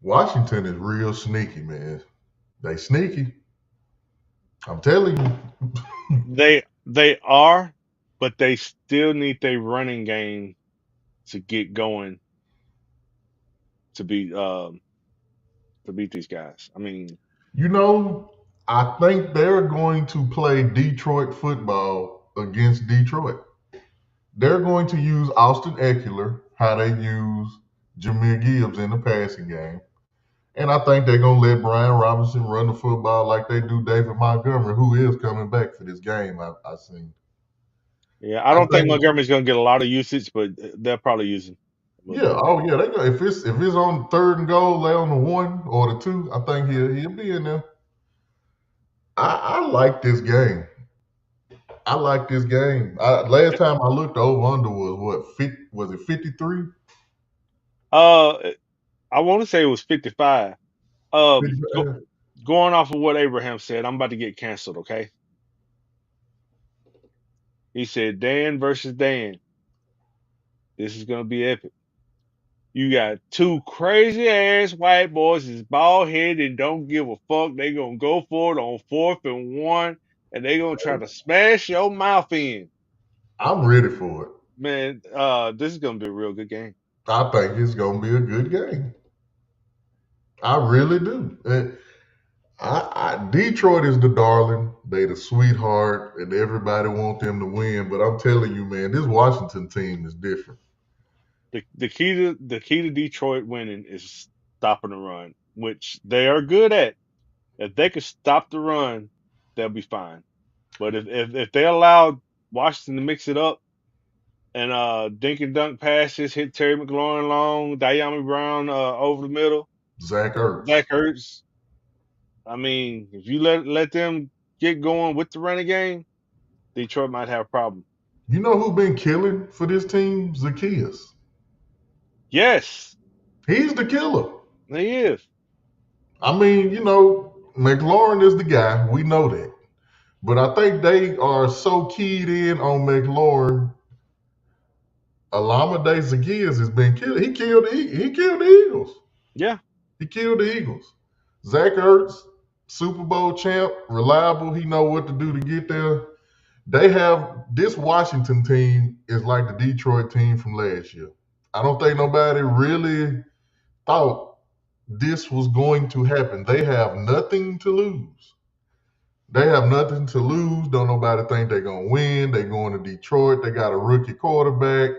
Washington is real sneaky, man. They sneaky. I'm telling you. They are, but they still need their running game to get going to beat to beat these guys. I mean, You know, I think they're going to play Detroit football against Detroit. They're going to use Austin Eckler how they use Jameer Gibbs in the passing game. And I think they're going to let Brian Robinson run the football like they do David Montgomery, who is coming back for this game, I seen. yeah, I I don't think think, Montgomery's going to get a lot of usage, but they'll probably use him a little yeah, bit. oh yeah, they go, if it's on third and goal, they on the one or the two, I think he'll be in there. I like this game. I like this game. Last time I looked, the over under was what? Was it 53? Uh, I want to say it was 55. Go, 55? going off of what Abraham said, I'm about to get canceled. Okay, he said Dan versus Dan. This is going to be epic. You got two crazy ass white boys is bald headed and don't give a fuck. They gonna go for it on 4th and 1, and they gonna try to smash your mouth in. I'm ready for it. Man, this is gonna be a real good game. I think it's gonna be a good game. I really do. Detroit is the darling. They the sweetheart, and everybody want them to win. But I'm telling you, man, this Washington team is different. The key to Detroit winning is stopping the run, which they are good at. If they could stop the run, they'll be fine. But if they allow Washington to mix it up and dink and dunk passes, hit Terry McLaurin long, Diami Brown over the middle, Zach Ertz. Zach Ertz. I mean, if you let them get going with the running game, Detroit might have a problem. You know who been killing for this team? Zacchaeus. Yes, He's the killer. he is. I mean, McLaurin is the guy. We know that. But I think they are so keyed in on McLaurin. Alameda Zacchaeus has been killed. He killed the Eagles. Yeah. He killed the Eagles. Zach Ertz, Super Bowl champ, reliable. He know what to do to get there. They have this Washington team is like the Detroit team from last year. I don't think nobody really thought this was going to happen. They have nothing to lose. They have nothing to lose. Don't nobody think they're gonna win. They going to Detroit. They got a rookie quarterback.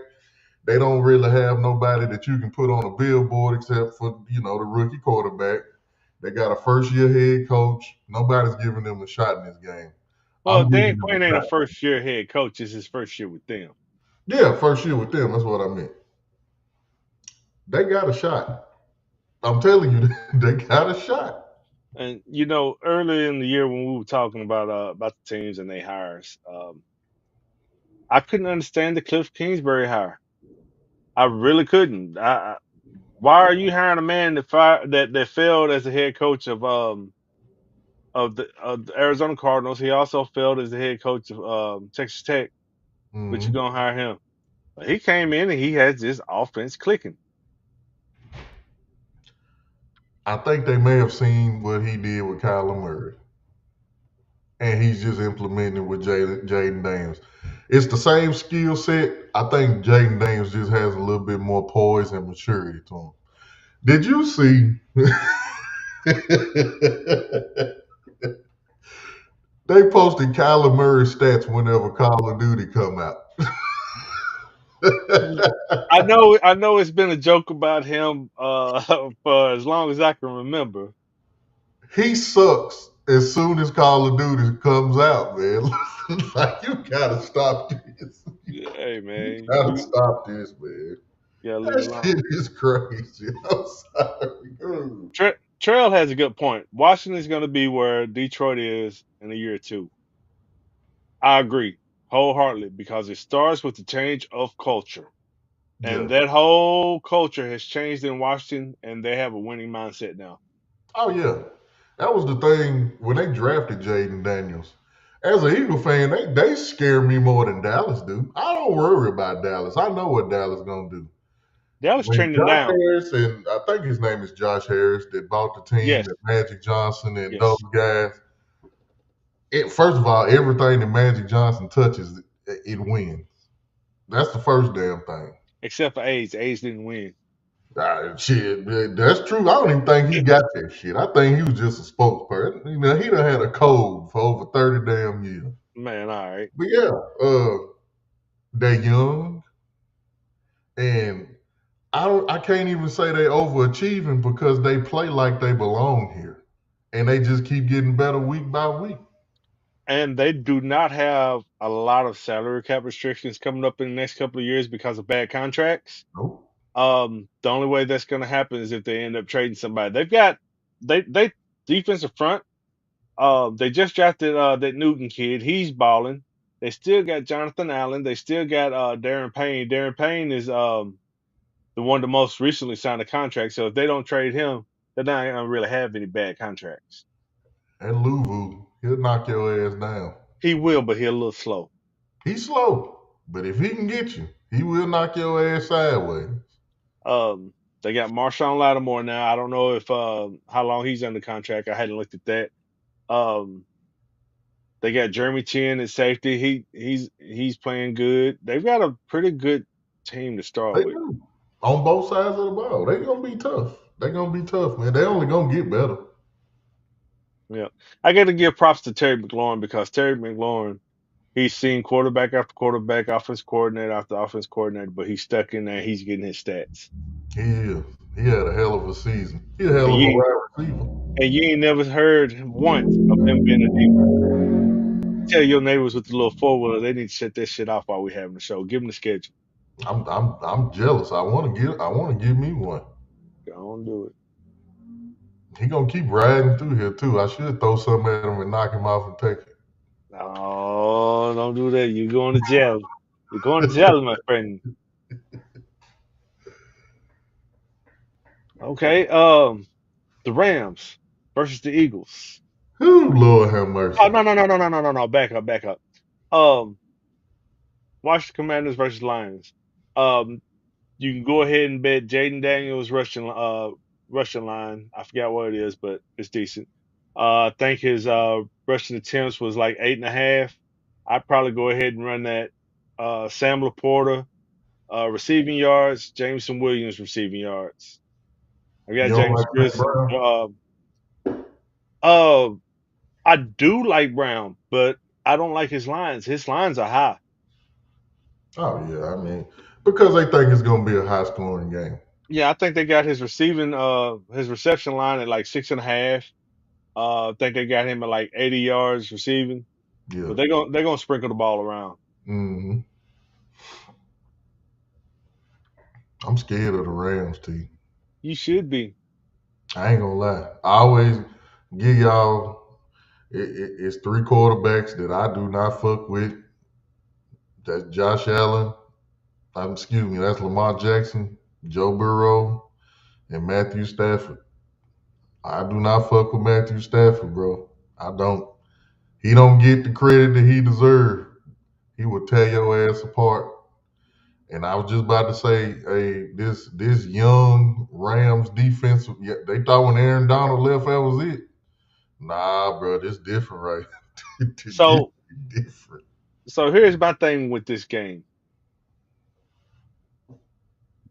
They don't really have nobody that you can put on a billboard except for the rookie quarterback. They got a first year head coach. Nobody's giving them a shot in this game. Well, I'm giving Dan them Quinn a ain't a shot. first year head coach. It's his first year with them. Yeah, first year with them. That's what I meant. They got a shot. I'm telling you, they got a shot. And earlier in the year when we were talking about the teams and they hires, I couldn't understand the Cliff Kingsbury hire. I really couldn't. Why are you hiring a man that failed as a head coach of the Arizona Cardinals? He also failed as the head coach of Texas Tech, but you're hmm gonna hire him. He came in and he has this offense clicking. I think they may have seen what he did with Kyler Murray, and he's just implementing it with Jaden Daniels. It's the same skill set. I think Jaden Daniels just has a little bit more poise and maturity to him. Did you see? They posted Kyler Murray stats whenever Call of Duty come out. I know it's been a joke about him for as long as I can remember. He sucks as soon as Call of Duty comes out, man. Like you gotta stop this. Yeah, hey You man, gotta you stop this, man. gotta leave it That shit alone. is crazy. I'm sorry. Ooh. Trail has a good point. Washington's going to be where Detroit is in a year or two. I agree wholeheartedly because it starts with the change of culture. And Yeah. that whole culture has changed in Washington, and they have a winning mindset now. Oh yeah. That was the thing when they drafted Jaden Daniels. As an Eagle fan, they scare me more than Dallas do. I don't worry about Dallas. I know what Dallas gonna do. Dallas When trending Josh down. Harris, and I think his name is Josh Harris, that bought the team, Yes, that Magic Johnson and those yes. guys. First of all, everything that Magic Johnson touches, it wins. That's the first damn thing. Except for AIDS. AIDS didn't win. Shit, that's true. I don't even think he got that shit. I think he was just a spokesperson. He done had a code for over 30 damn years. Man, all right. But yeah, they young, and I can't even say they overachieving because they play like they belong here. And they just keep getting better week by week. And they do not have a lot of salary cap restrictions coming up in the next couple of years because of bad contracts. Nope. The only way that's going to happen is if they end up trading somebody. They defensive front. They just drafted that Newton kid. He's balling. They still got Jonathan Allen. They still got Darren Payne. Darren Payne is the one that most recently signed a contract. So if they don't trade him, they're not going to really have any bad contracts. And Luvu, he'll knock your ass down. He will, but he's a little slow. He's slow, but if he can get you, he will knock your ass sideways. They got Marshawn Lattimore now. I don't know if how long he's under contract. I hadn't looked at that. Um, they got Jeremy Chin at safety. He's playing good. They've got a pretty good team to start They with. do. On both sides of the ball. They gonna be tough. They gonna be tough, man. They only gonna get better. Yeah, I got to give props to Terry McLaurin because Terry McLaurin, he's seen quarterback after quarterback, offense coordinator after offense coordinator, but he's stuck in there. He's getting his stats, He is. He had a hell of a season. He a hell and of a you wide receiver. ain't never heard once of him being a defense. Tell your neighbors with the little four wheeler they need to shut this shit off while we having the show. Give them the schedule. I'm jealous. I want to give me one. Go on, do it. He gonna keep riding through here too. I should throw something at him and knock him off and take No, don't do that. You're going to jail. You're going to jail, my friend. Okay. The Rams versus the Eagles. it. Ooh, Lord have Oh mercy. no. Back up, back up. Um, Washington Commanders versus Lions. Um, you can go ahead and bet Jaden Daniels rushing line. I forgot what it is, but it's decent. I think his rushing attempts was like 8.5. I'd probably go ahead and run that. Sam Laporta receiving yards, Jameson Williams receiving yards. I got You don't James like St. Chris. Brown? Uh, I do like Brown, but I don't like his lines. His lines are high. Oh yeah, I mean, because they think it's gonna be a high scoring game. Yeah, I think they got his reception line at like 6.5. I think they got him at like 80 yards receiving, Yeah. but they're gonna sprinkle the ball around. hmm I'm scared of the Rams team. You should be. I ain't gonna lie. I always give y'all it's three quarterbacks that I do not fuck with. That's Josh Allen. Excuse me. That's Lamar Jackson, Joe Burrow, and Matthew Stafford. I do not fuck with Matthew Stafford, bro. I don't. He don't get the credit that he deserves. He will tear your ass apart. And I was just about to say, hey, this young Rams defense, yeah, they thought when Aaron Donald left, that was it. Nah, bro, this different, right? This So different. so here's my thing with this game.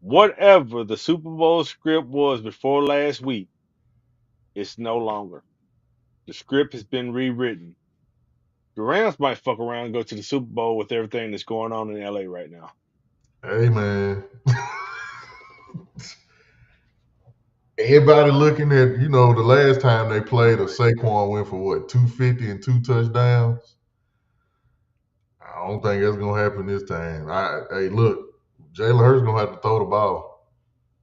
Whatever the Super Bowl script was before last week, it's no longer. The script has been rewritten. The Rams might fuck around and go to the Super Bowl with everything that's going on in LA right now. Hey, man. Everybody looking at, the last time they played, a Saquon went for what, 250 and two touchdowns? I don't think that's gonna happen this time. Hey, look, Jalen Hurts gonna have to throw the ball.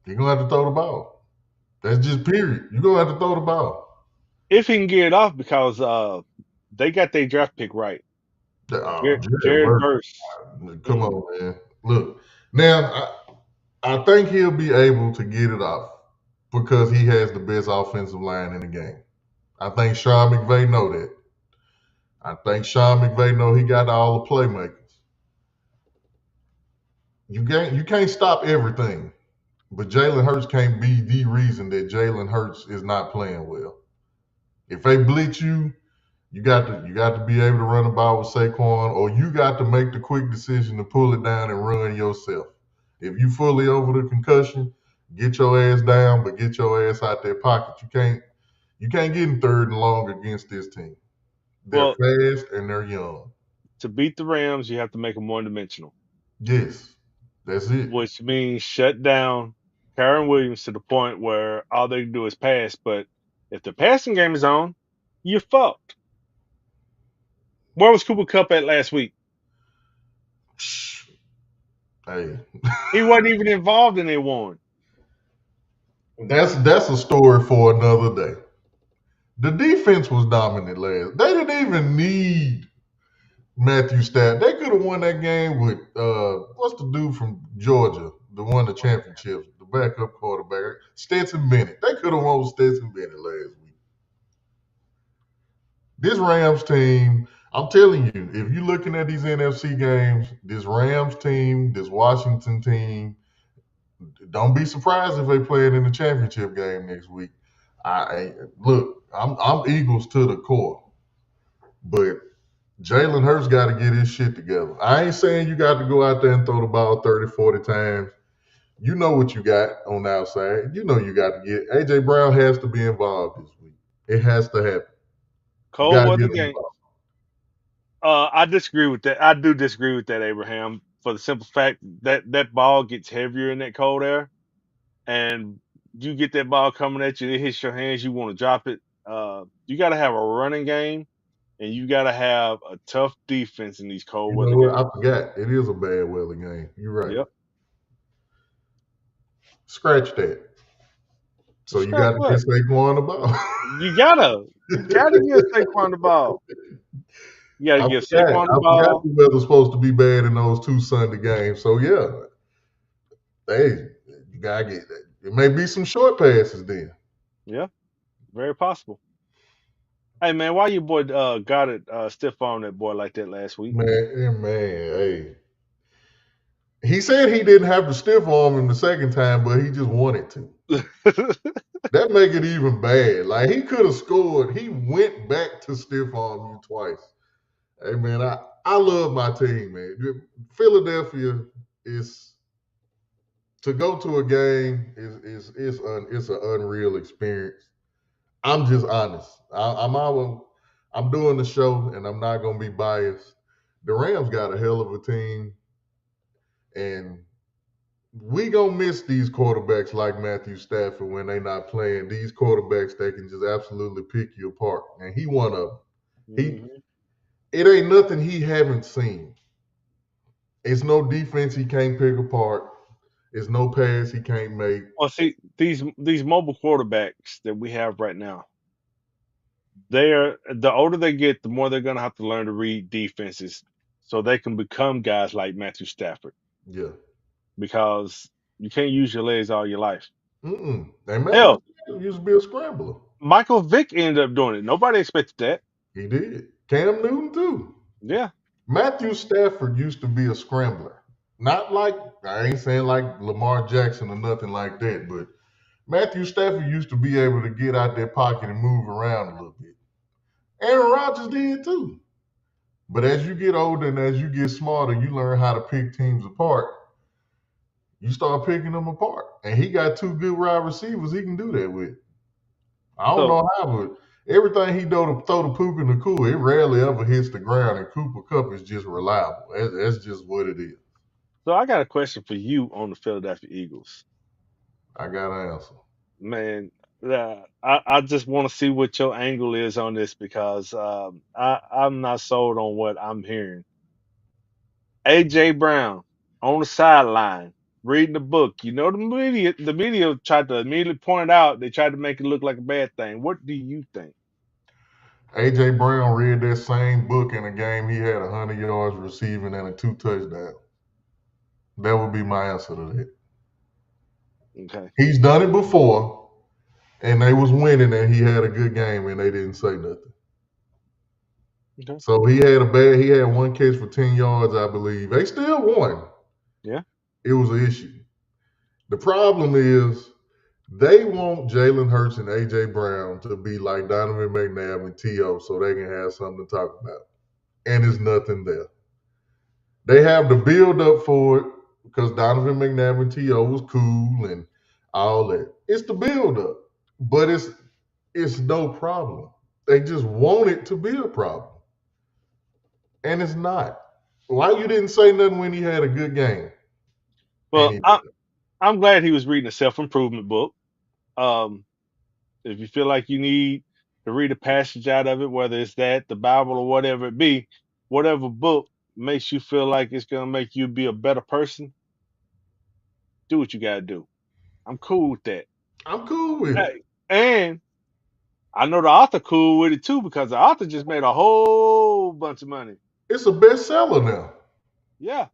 He gonna have to throw the ball. That's just period. You gonna have to throw the ball. If he can get it off, because they got their draft pick right. Jalen Jared Hurts, Verse. come Mm. on, man. Look, now I think he'll be able to get it off because he has the best offensive line in the game. I think Sean McVay know that. I think Sean McVay know he got all the playmakers. You can't stop everything, but Jalen Hurts can't be the reason that Jalen Hurts is not playing well. If they blitz you, you got to be able to run the ball with Saquon, or you got to make the quick decision to pull it down and run yourself. If you fully over the concussion, get your ass down, but get your ass out that pocket. You can't get in third and long against this team. They're Well, fast and they're young. to beat the Rams, you have to make them one dimensional, Yes, that's it. which means shut down Kyron Williams to the point where all they can do is pass. But if the passing game is on, you're fucked. Where was Cooper Cup at last week? Hey, He wasn't even involved in their one. that's a story for another day. The defense was dominant last. They didn't even need Matthew Stafford. They could have won that game with what's the dude from Georgia, the won the championship, the backup quarterback, Stetson Bennett. They could have won with Stetson Bennett last week. This Rams team, I'm telling you, if you're looking at these NFC games, this Rams team, this Washington team, don't be surprised if they play it in the championship game next week. Look, I'm Eagles to the core, but Jalen Hurts got to get his shit together. I ain't saying you got to go out there and throw the ball 30, 40 times. You know what you got on the outside. You know you got to get. A.J. Brown has to be involved this week. It has to happen. You Cold got to get weather them. game. I disagree with that. I do disagree with that, Abraham, for the simple fact that that ball gets heavier in that cold air, and you get that ball coming at you, it hits your hands, you want to drop it. You got to have a running game, and you got to have a tough defense in these cold You know weather what? I games. forgot. It is a bad weather game. You're right. Yep. Scratch that. So you Scratch got to get what? Saquon the ball. You gotta give Saquon the ball. You gotta I give forgot. Saquon the I forgot ball. the weather's supposed to be bad in those two Sunday games. So yeah, hey, you gotta get that. It may be some short passes then. Yeah, very possible. Hey man, why your boy got it stiff on that boy like that last week? Man, hey. He said he didn't have to stiff arm him the second time, but he just wanted to. That make it even bad. Like he could have scored. He went back to stiff arm you twice. Hey man, I love my team, man. Philadelphia is to go to a game is an unreal experience. I'm just honest. I'm doing the show, and I'm not gonna be biased. The Rams got a hell of a team, and we gonna miss these quarterbacks like Matthew Stafford when they not playing. These quarterbacks that can just absolutely pick you apart, and he one of them. He Mhm. it ain't nothing he haven't seen. It's no defense he can't pick apart. It's no pass he can't make. Well, see, these mobile quarterbacks that we have right now, they're the older they get, the more they're gonna have to learn to read defenses, so they can become guys like Matthew Stafford. Yeah. Because you can't use your legs all your life. And Matthew Hell, Stafford used to be a scrambler. Michael Vick ended up doing it. Nobody expected that. He did. Cam Newton too. Yeah. Matthew Stafford used to be a scrambler. Not like I ain't saying like Lamar Jackson or nothing like that, but Matthew Stafford used to be able to get out their pocket and move around a little bit. Aaron Rodgers did too. But as you get older and as you get smarter, you learn how to pick teams apart. You start picking them apart. And he got two good wide receivers he can do that with. I don't So know how, but everything he do to throw the poop in the cool, it rarely ever hits the ground. And Cooper Cup is just reliable. That's just what it is. I got a question for you on the Philadelphia Eagles. I got an answer. Man, I just want to see what your angle is on this because I'm not sold on what I'm hearing. AJ Brown on the sideline reading the book. You know the media tried to immediately point it out. They tried to make it look like a bad thing. What do you think? AJ Brown read that same book in a game he had 100 yards receiving and a two touchdowns. That would be my answer to that. Okay. He's done it before, and they was winning, and he had a good game, and they didn't say nothing. Okay. So he had one catch for 10 yards, I believe. They still won. Yeah. It was an issue. The problem is they want Jalen Hurts and AJ Brown to be like Donovan McNabb and T.O. so they can have something to talk about. And there's nothing there. They have the build up for it because Donovan McNabb and T.O. was cool and all that. It's the build up. But it's no problem. They just want it to be a problem. And it's not. Why you didn't say nothing when he had a good game? And Well, he I'm glad he was reading a self improvement book. Um, if you feel like you need to read a passage out of it, whether it's that, the Bible, or whatever it be, whatever book makes you feel like it's gonna make you be a better person, do what you gotta do. I'm cool with that. I'm cool with it. Hey, and I know the author cool with it too because the author just made a whole bunch of money. It's a bestseller now. Yeah,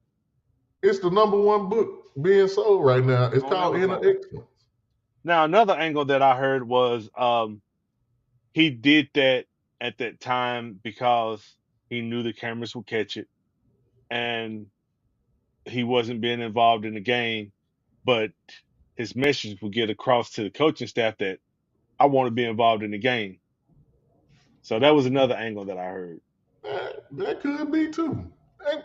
It's the number one book being sold right now. It's on called Inner Amazon. Excellence. Now another angle that I heard was he did that at that time because he knew the cameras would catch it and he wasn't being involved in the game, but his message would get across to the coaching staff that I want to be involved in the game. So that was another angle that I heard. That could be too.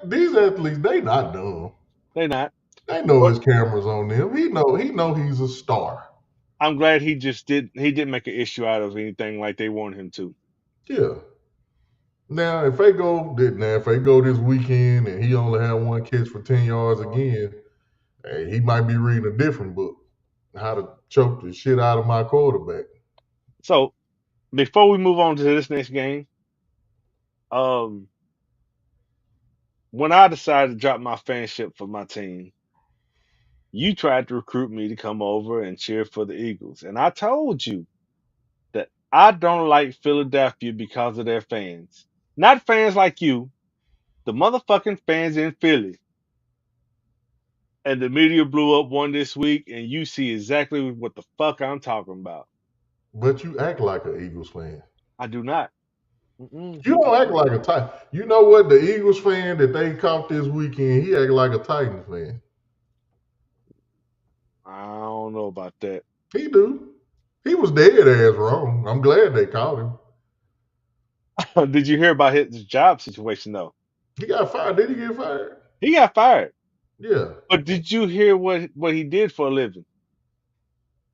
These athletes, they not dumb. They not, They know but his cameras on them. He know he's a star. I'm glad he didn't make an issue out of anything like they wanted him to. Yeah. If they go this weekend and he only had one catch for 10 yards again, hey, he might be reading a different book. How to choke the shit out of my quarterback. So before we move on to this next game, um, when I decided to drop my fanship for my team, you tried to recruit me to come over and cheer for the Eagles, and I told you that I don't like Philadelphia because of their fans. Not fans like you, the motherfucking fans in Philly. And the media blew up one this week, and you see exactly what the fuck I'm talking about. But you act like an Eagles fan. I do not. Mm-mm, You don't act mm-mm. like a Titan. You know what? The Eagles fan that they caught this weekend, he act like a Titans fan. I don't know about that. He do. He was dead ass wrong. I'm glad they caught him. Did you hear about his job situation though? He got fired. Did he get fired? He got fired. Yeah. But did you hear what he did for a living?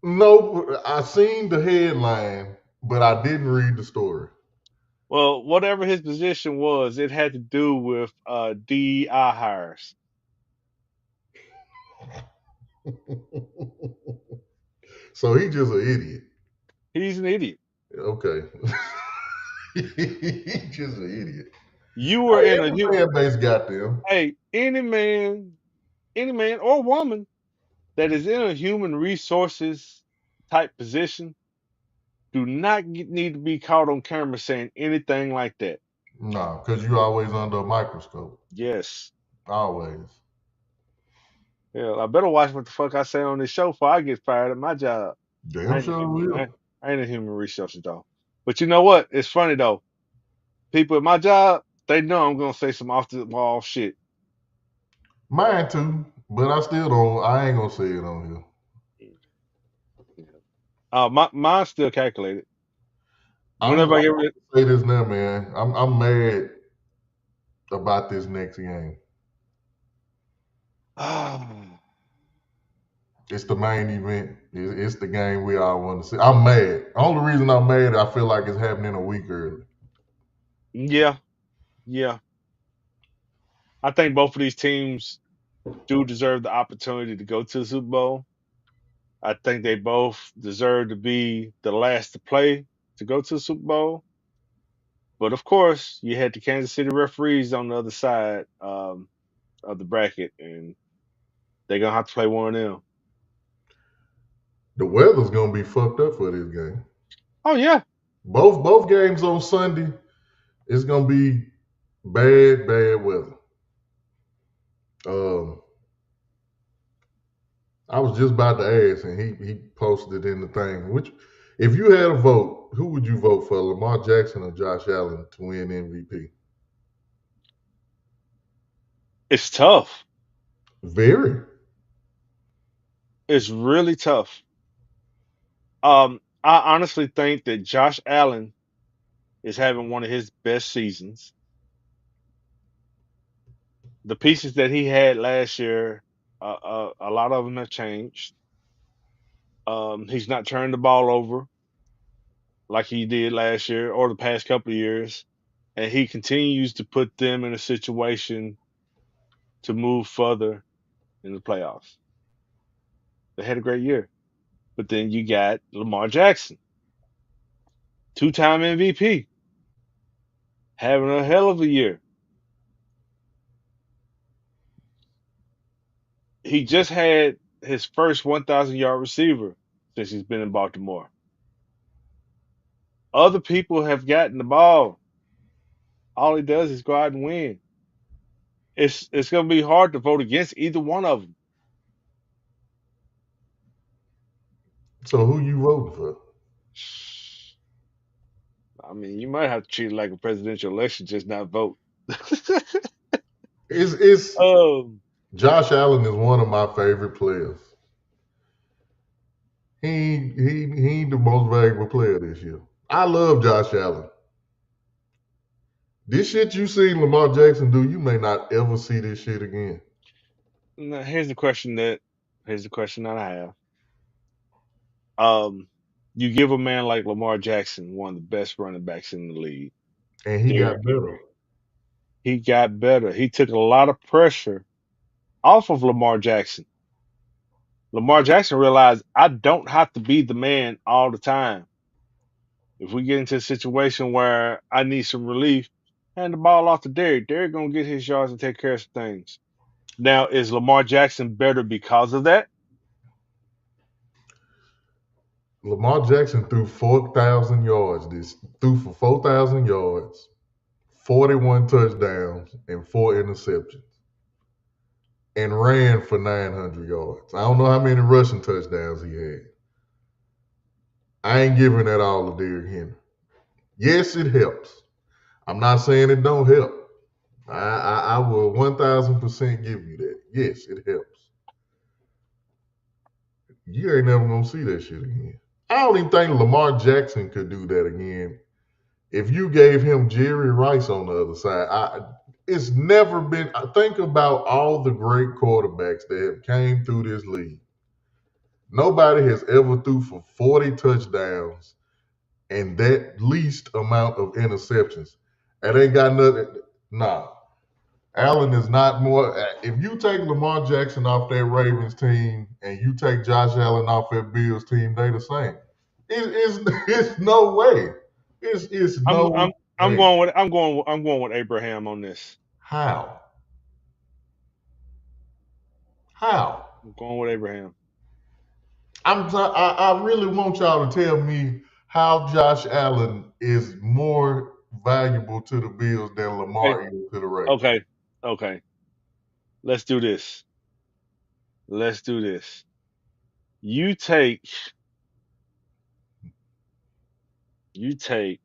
No, I seen the headline, but I didn't read the story. Well, whatever his position was, it had to do with DEI hires. So he just an idiot. He's an idiot. Okay. He just an idiot. You were Hey, in a every fan base got them. hey, any man or woman that is in a human resources type position do not need to be caught on camera saying anything like that. No, because you always under a microscope. Yes. Always. Yeah, I better watch what the fuck I say on this show before I get fired at my job. I Damn ain't a sure human. will. I ain't a human resources though. But you know what? It's funny though. People at my job, they know I'm gonna say some off the wall shit. Mine too, but I still don't. I ain't gonna say it on here. Mine's still calculated. I'm Whenever I hear gonna it, say this now, man. I'm mad about this next game. It's the main event. It's the game we all want to see. I'm mad. Only reason I'm mad, I feel like it's happening a week early. yeah, yeah. I think both of these teams do deserve the opportunity to go to the Super Bowl. I think they both deserve to be the last to play to go to the Super Bowl. But of course, you had the Kansas City referees on the other side of the bracket, and they're gonna have to play one of them. The weather's gonna be fucked up for this game. Oh yeah, Both games on Sunday, it's gonna be bad weather. Um, I was just about to ask, and he posted in the thing. Which, if you had a vote, who would you vote for, Lamar Jackson or Josh Allen to win MVP? it's tough. Very. It's really tough. I honestly think that Josh Allen is having one of his best seasons. The pieces that he had last year, a lot of them have changed. He's not turned the ball over like he did last year or the past couple of years, and he continues to put them in a situation to move further in the playoffs. They had a great year, but then you got Lamar Jackson, two-time MVP, having a hell of a year. He just had his first 1,000-yard receiver since he's been in Baltimore. Other people have gotten the ball. All he does is go out and win. It's going to be hard to vote against either one of them. So who you voting for? I mean, you might have to treat it like a presidential election, just not vote. It's um, Josh Allen is one of my favorite players. He ain't the most valuable player this year. I love Josh Allen. This shit you seen Lamar Jackson do, you may not ever see this shit again. now here's the question that I have. Um, you give a man like Lamar Jackson one of the best running backs in the league. and he got Derrick better. Henry. He got better. He took a lot of pressure off of Lamar Jackson. Lamar Jackson realized I don't have to be the man all the time. If we get into a situation where I need some relief, hand the ball off to Derrick. Derrick gonna get his yards and take care of some things. Now, is Lamar Jackson better because of that? Lamar Jackson threw 4,000 yards. This threw for 4,000 yards, 41 touchdowns, and 4 interceptions, and ran for 900 yards. I don't know how many rushing touchdowns he had. I ain't giving that all to Derrick Henry. Yes, it helps. I'm not saying it don't help. I will 1,000% give you that. Yes, it helps. You ain't never gonna see that shit again. I don't even think Lamar Jackson could do that again. If you gave him Jerry Rice on the other side, it's never been. I think about all the great quarterbacks that have came through this league. Nobody has ever threw for 40 touchdowns and that least amount of interceptions. It ain't got nothing. Nah, Allen is not more. If you take Lamar Jackson off that Ravens team and you take Josh Allen off that Bills team, they the same. It's no way. It's I'm no I'm I'm way. going with I'm going with Abraham on this. How? How? I'm going with Abraham. I really want y'all to tell me how Josh Allen is more valuable to the Bills than Okay, Lamar is to the Ravens. okay, okay. Let's do this. Let's do this. You take you take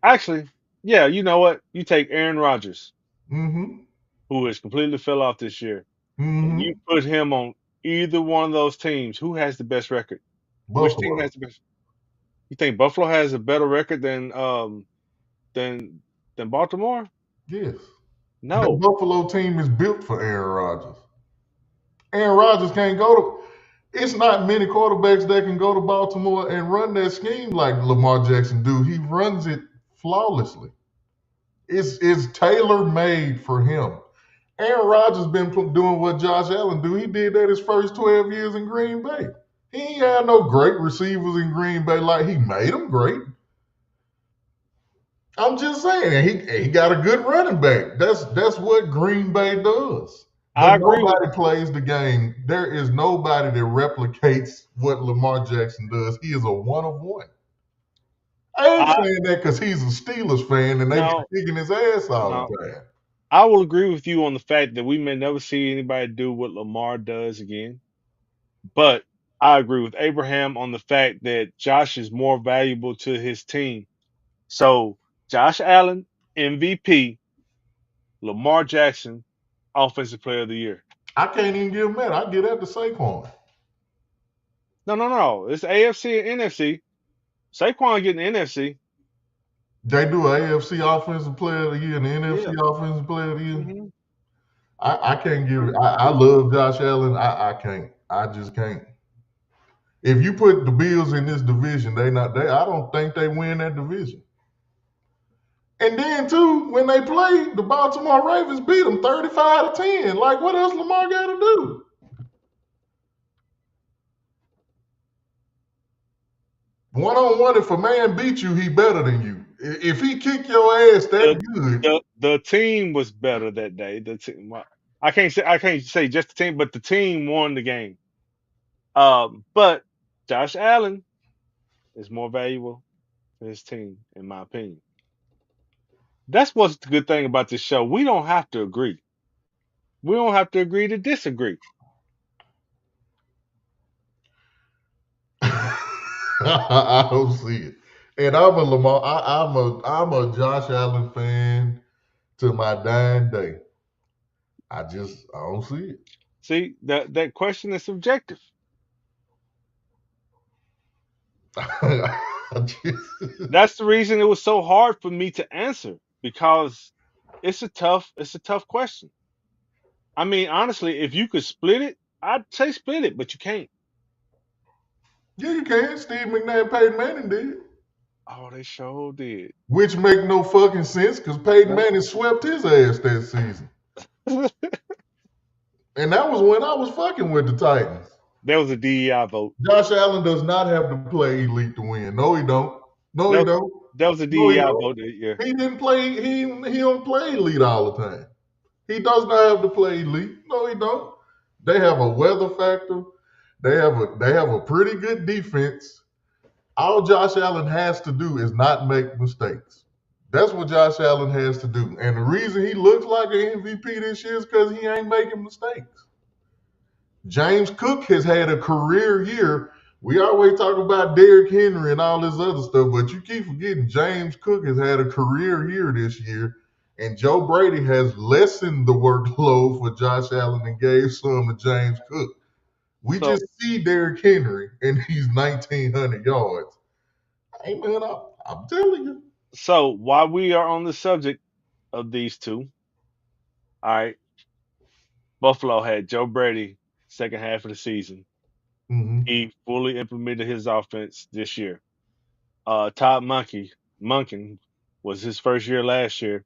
actually, yeah, you know what? You take Aaron Rodgers, Mm-hmm. who has completely fell off this year, and you Mm-hmm. put him on either one of those teams. Who has the best record? Which team Buffalo. has the best? You think Buffalo has a better record than Baltimore? Yes. That No. Buffalo team is built for Aaron Rodgers. Aaron Rodgers can't go to. It's not many quarterbacks that can go to Baltimore and run that scheme like Lamar Jackson do. He runs it flawlessly. It's tailor made for him. Aaron Rodgers been doing what Josh Allen do. He did that his first 12 years in Green Bay. He ain't had no great receivers in Green Bay like he made them great. I'm just saying, he got a good running back. That's what Green Bay does. But I agree with nobody plays the game. There is nobody that replicates what Lamar Jackson does. He is a one of one. I ain't I saying that because he's a Steelers fan and they be no kicking his ass all no. the time. I will agree with you on the fact that we may never see anybody do what Lamar does again. But I agree with Abraham on the fact that Josh is more valuable to his team. So Josh Allen, MVP, Lamar Jackson, Offensive Player of the Year. I can't even give him that. I give that to Saquon. No, no, no. It's AFC and NFC. Saquon getting the NFC. They do a AFC Offensive Player of the Year and the NFC Yeah. Offensive Player of the Year. Hmm. I can't give it. True. I True. love Josh Allen. I can't. I just can't. If you put the Bills in this division, they not they. I don't think they win that division. And then too, when they play, the Baltimore Ravens beat them 35-10. Like, what else Lamar got to do? One on one, if a man beat you, he better than you. If he kick your ass that The good, the team was better that day. The team. Well, I can't say just the team, but the team won the game. But Josh Allen is more valuable to his team, in my opinion. That's what's the good thing about this show. We don't have to agree. We don't have to agree to disagree. I don't see it. And I'm a Lamar. I'm a Josh Allen fan to my dying day. I don't see it. See, that question is subjective. I just- That's the reason it was so hard for me to answer because it's a tough question. I mean, honestly, if you could split it, I'd say split it, but you can't. yeah, you can. Steve McNair, Peyton Manning did. Oh, they sure did. which make no fucking sense because Peyton That Manning swept his ass that season. And that was when I was fucking with the Titans. that was a DEI vote. Josh Allen does not have to play elite to win. No, he don't. No, he That, don't. that was a No, he DEI don't. vote that year. He didn't play. He don't play elite all the time. He does not have to play elite. No, he don't. They have a weather factor. They have a pretty good defense. All Josh Allen has to do is not make mistakes. That's what Josh Allen has to do. And the reason he looks like an MVP this year is because he ain't making mistakes. James Cook has had a career year. We always talk about Derrick Henry and all this other stuff, but you keep forgetting James Cook has had a career year this year, and Joe Brady has lessened the workload for Josh Allen and gave some to James Cook. We So, just see Derrick Henry, and he's 1,900 yards. Hey, man, I'm telling you. so while we are on the subject of these two, all right, Buffalo had Joe Brady second half of the season. Hmm. He fully implemented his offense this year. Todd Monken was his first year last year.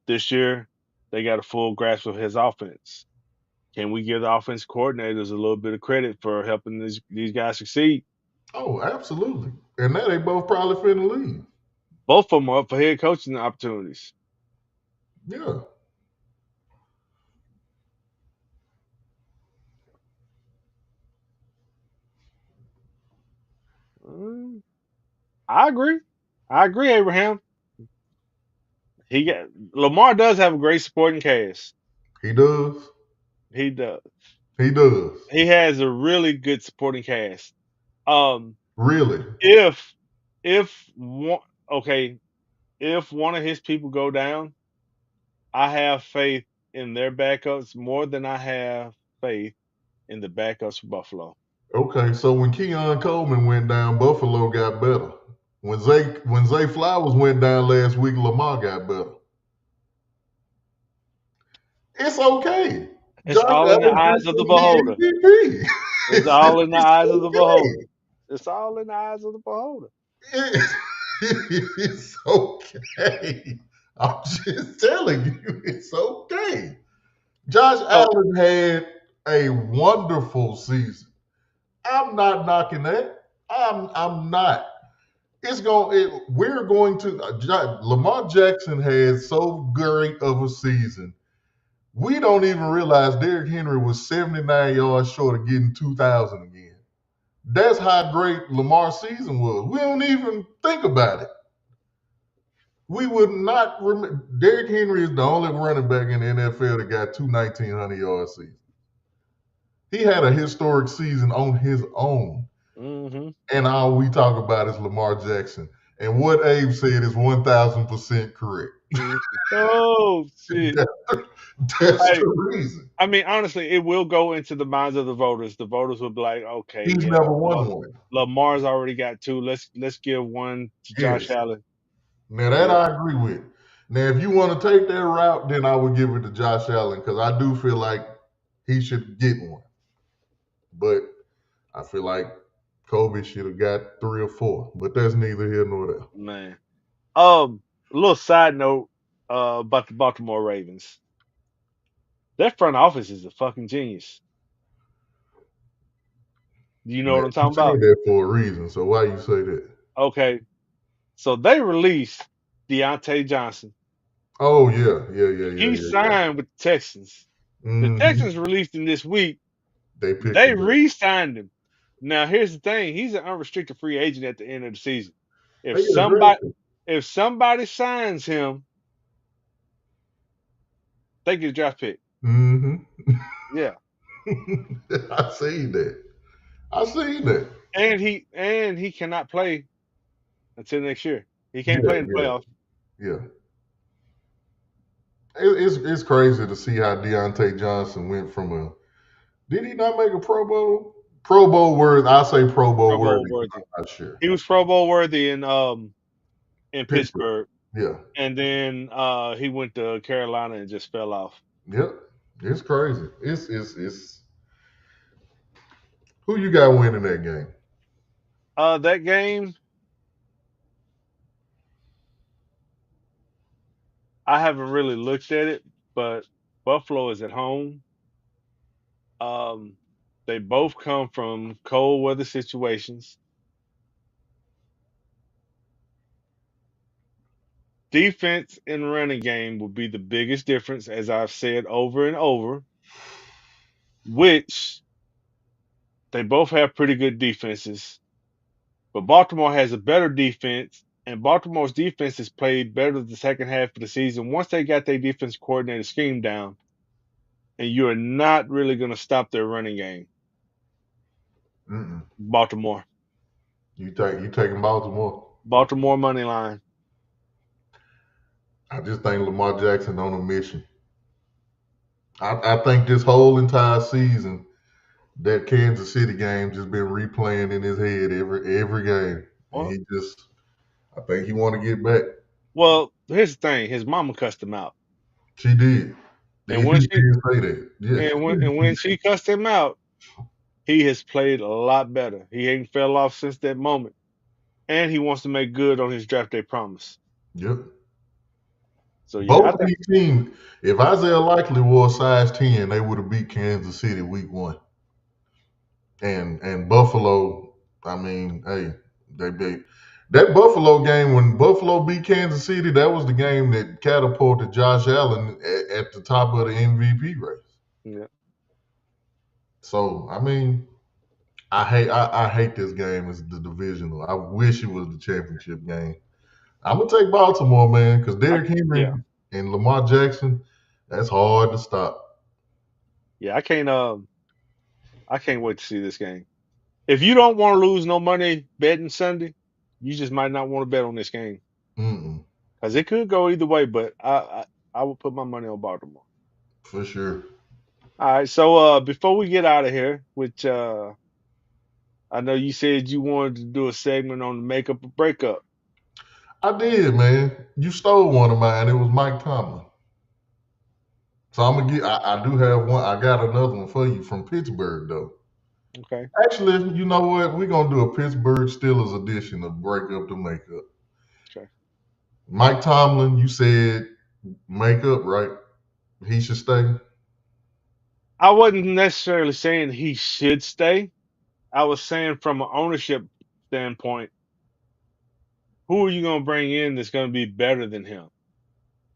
This year, they got a full grasp of his offense. Can we give the offense coordinators a little bit of credit for helping these guys succeed? Oh, absolutely. And now they both probably finna leave. Both of them are up for head coaching opportunities. Yeah. Mm, I agree. I agree, Abraham. He got Lamar does have a great supporting cast. He does. He does. He does. He has a really good supporting cast. Um, Really. if if one okay, if one of his people go down, I have faith in their backups more than I have faith in the backups for Buffalo. Okay, so when Keon Coleman went down, Buffalo got better. When Zay Flowers went down last week, Lamar got better. It's okay. It's Josh all in the Allen eyes just of the didn't get beholder. MVP. It's It's, all in the it's eyes of the beholder. okay. It's all in the eyes of the beholder. It- it's okay. I'm just telling you, it's okay. Josh So Allen had a wonderful season. I'm not knocking that. I'm not. We're going to Lamar Jackson had so great of a season. We don't even realize Derrick Henry was 79 yards short of getting 2,000 again. That's how great Lamar's season was. We don't even think about it. We would not remember. Derrick Henry is the only running back in the NFL that got two 1,900 yard seasons. He had a historic season on his own. hmm And all we talk about is Lamar Jackson. And what Abe said is 1,000% correct. Oh shit. That- that's Hey, the reason. I mean, honestly, it will go into the minds of the voters. The voters will be like, okay, He's yeah, never won one. Lamar's already got two. Let's give one to Josh Yes. Allen. Now that Yeah, I agree with. Now, if you want to take that route, then I would give it to Josh Allen because I do feel like he should get one. But I feel like Kobe should have got three or four. But that's neither here nor there. man. Um, a little side note about the Baltimore Ravens. Their front office is a fucking genius. Do you know Now, what I'm you talking say about? that for a reason. So why you say that? Okay, so they released Deontay Johnson. Oh yeah, yeah, yeah, yeah, He yeah, yeah. signed with the Texans. The Hmm. Texans released him this week. They picked They him up. re-signed him. Now here's the thing: he's an unrestricted free agent at the end of the season. If They get a draft somebody pick. if somebody signs him, they get a draft pick. Hmm. Yeah, I seen that. I seen that. and he cannot play until next year. He can't Yeah, play in the yeah, playoffs. yeah. It's crazy to see how Deontay Johnson went from a. Did he not make a Pro Bowl? Pro Bowl worthy. I say Pro Bowl Pro Bowl worthy, but worthy. I'm not sure. He was Pro Bowl worthy in Pittsburgh. Pittsburgh, Yeah. and then he went to Carolina and just fell off. Yep. It's crazy. It's. Who you got winning that game? That game. I haven't really looked at it, but Buffalo is at home. Um, they both come from cold weather situations. Defense and running game will be the biggest difference, as I've said over and over, which they both have pretty good defenses. But Baltimore has a better defense, and Baltimore's defense has played better the second half of the season once they got their defense coordinator scheme down. And you are not really going to stop their running game. Mm-mm. Baltimore. You taking Baltimore? Baltimore money line. I just think Lamar Jackson on a mission. I think this whole entire season, that Kansas City game just been replaying in his head every game, and Well, he just, I think he want to get back. well, here's the thing. His mama cussed him out. She did. And He when she did say that. Yeah. and when she cussed him out, he has played a lot better. He ain't fell off since that moment. And he wants to make good on his draft day promise. Yep. So yeah, I Both of think these teams, if Isaiah Likely wore a size 10, they would have beat Kansas City week one. And Buffalo, I mean, hey, they that Buffalo game when Buffalo beat Kansas City, that was the game that catapulted Josh Allen at the top of the MVP race. yeah. So I mean, I hate this game as the divisional. I wish it was the championship game. I'm gonna take Baltimore, man, because I, Derrick Henry yeah. and Lamar Jackson, that's hard to stop. Yeah, I can't wait to see this game. If you don't want to lose no money betting Sunday, you just might not want to bet on this game Mm-mm, because it could go either way. But I would put my money on Baltimore. for sure. All right, so before we get out of here, which I know you said you wanted to do a segment on the makeup or breakup. I did, man. You stole one of mine. It was Mike Tomlin. So I'm gonna get. I do have one. I got another one for you from Pittsburgh, though. Okay, Actually, you know what? We're gonna do a Pittsburgh Steelers edition of Breakup to Makeup. okay. Mike Tomlin, you said makeup, right? He should stay. I wasn't necessarily saying he should stay. I was saying from an ownership standpoint, who are you going to bring in that's going to be better than him?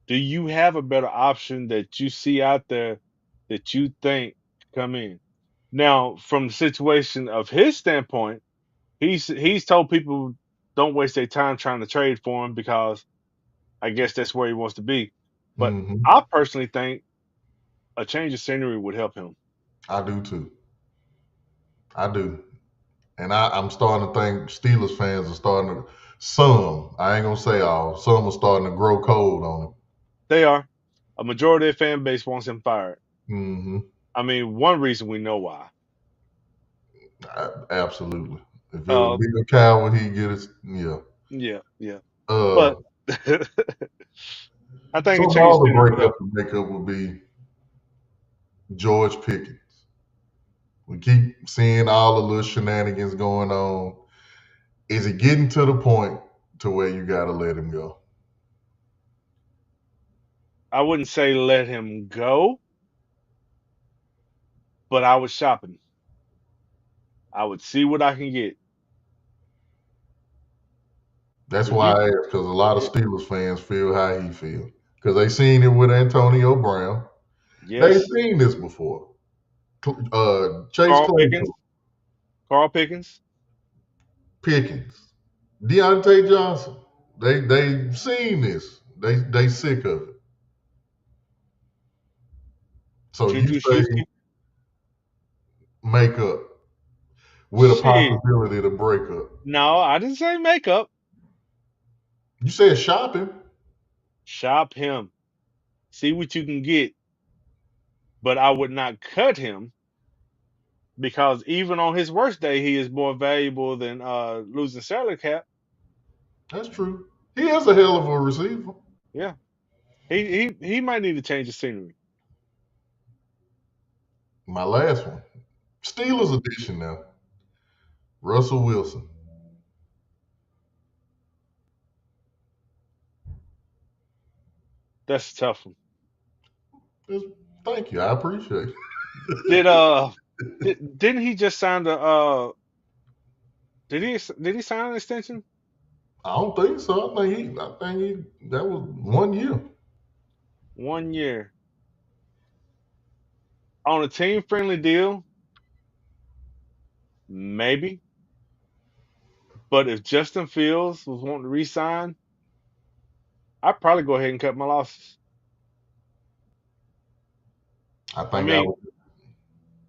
Do you have a better option that you see out there that you think come in? Now, from the situation of his standpoint, he's told people don't waste their time trying to trade for him because I guess that's where he wants to be. But Hmm. I personally think a change of scenery would help him. I do too. I do. And I'm starting to think Steelers fans are starting to, some, I ain't gonna say all, some are starting to grow cold on They are. A majority of the fan base wants him fired. him. I mean, one reason we know why. Absolutely. If it was Uh, Bill Cowher, he'd get his, yeah. yeah, yeah. But Uh, I think so a my change of other scenery would breakup help. to makeup would be George Pickens. We keep seeing all the little shenanigans going on. Is it getting to the point to where you gotta let him go? I wouldn't say let him go, but I would shop him. I would see what I can get. That's If why you, I asked, because a lot of yeah, Steelers fans feel how he feels. Because they seen it with Antonio Brown. They've yes, seen this before. Chase Carl Pickens, Claypool, Carl Pickens. Pickens, Deontay Johnson. They've seen this. They sick of it. So you Juju say Schuster. make up with a Shit. possibility to break up. No, I didn't say makeup. You said shopping. Shop him. See what you can get. But I would not cut him because even on his worst day, he is more valuable than losing salary cap. That's true. He is a hell of a receiver. Yeah. He might need to change the scenery. My last one. Steelers edition now. Russell Wilson. That's a tough one. Just, thank you. I appreciate it. Did didn't he just sign the did he sign an extension? I don't think so. I think he that was 1 year. 1 year on a team friendly deal, maybe. But if Justin Fields was wanting to re-sign, I'd probably go ahead and cut my losses. I I think I mean, would.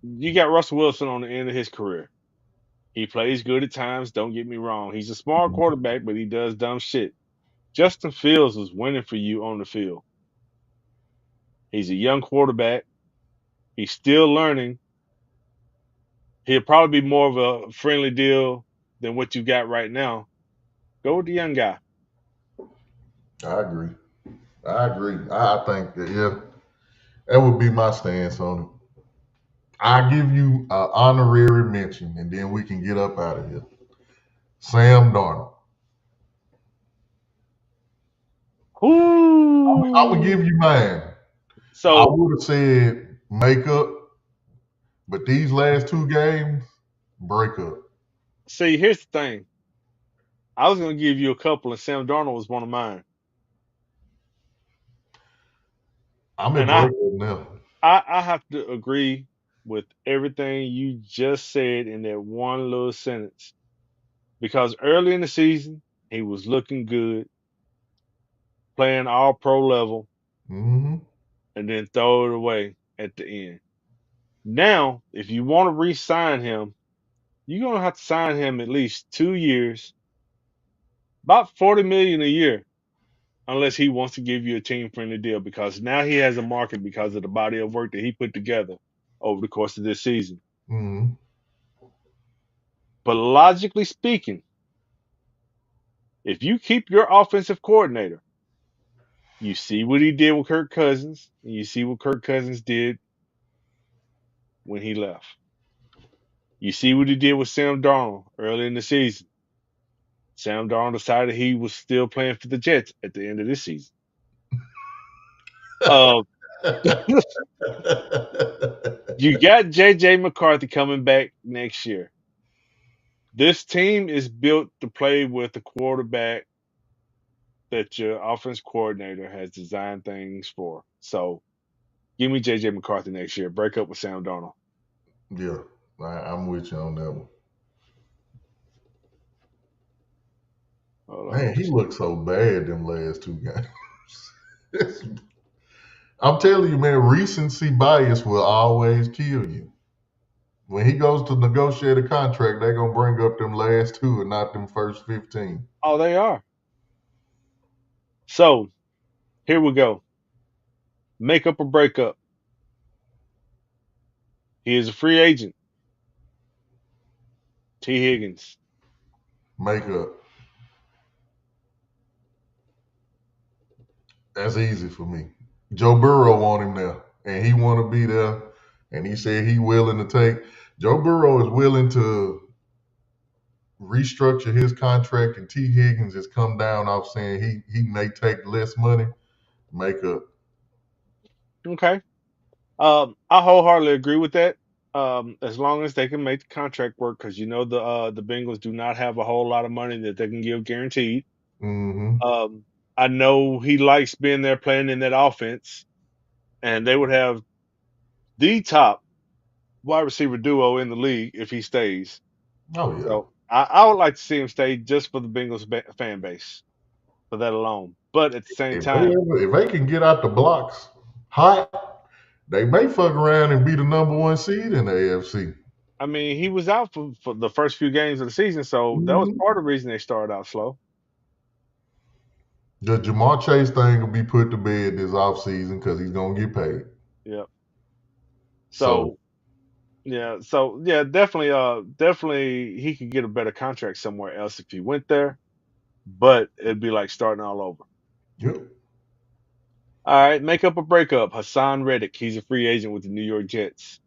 you got Russell Wilson on the end of his career. He plays good at times. Don't get me wrong. He's a smart quarterback, but he does dumb shit. Justin Fields was winning for you on the field. He's a young quarterback. He's still learning. He'll probably be more of a friendly deal than what you got right now. Go with the young guy. I agree. I agree. I think that yeah, that would be my stance on it. I give you an honorary mention, and then we can get up out of here. Sam Darnold. I'm gonna give Ooh. you mine. I So, would have said makeup, but these last two games, breakup. see, here's the thing. I was going to give you a couple, and Sam Darnold was one of mine. I'm at And breakup now. I have to agree with everything you just said in that one little sentence because early in the season he was looking good, playing all pro level, Hmm. and then throw it away at the end. Now, if you want to re-sign him, you're gonna have to sign him at least 2 years, about 40 million a year, unless he wants to give you a team friendly deal because now he has a market because of the body of work that he put together over the course of this season. Hmm. But logically speaking, if you keep your offensive coordinator, you see what he did with Kirk Cousins, and you see what Kirk Cousins did when he left. You see what he did with Sam Darnold early in the season. Sam Darnold decided he was still playing for the Jets at the end of this season. Uh, you got JJ McCarthy coming back next year. This team is built to play with the quarterback that your offense coordinator has designed things for. So give me JJ McCarthy next year. Break up with Sam Darnold. Yeah, I'm with you on that one. Hold on, Man, let me he see. looked so bad them last two games. I'm telling you, man, recency bias will always kill you. When he goes to negotiate a contract, they're gonna bring up them last two and not them first 15. Oh, they are. So here we go. Make up or break up. He is a free agent. T. Higgins. Makeup. That's easy for me. Joe Burrow want him there, and he want to be there, and he said he willing to take. Joe Burrow is willing to restructure his contract, and T. Higgins has come down off saying he may take less money. Makeup. Okay. I wholeheartedly agree with that. As long as they can make the contract work, because you know the Bengals do not have a whole lot of money that they can give guaranteed. Mm-hmm. Um, I know he likes being there playing in that offense, and they would have the top wide receiver duo in the league if he stays. Oh yeah. So I would like to see him stay just for the Bengals fan base for that alone. But at the same time, If they can get out the blocks hot, they may fuck around and be the number one seed in the AFC. I mean, he was out for the first few games of the season, so that was Mm-hmm. part of the reason they started out slow. The Jamar Chase thing will be put to bed this offseason because he's gonna get paid. Yeah. So So yeah, definitely he could get a better contract somewhere else if he went there, but it'd be like starting all over. yep. All right, make up or break up. Hassan Reddick, he's a free agent with the New York Jets.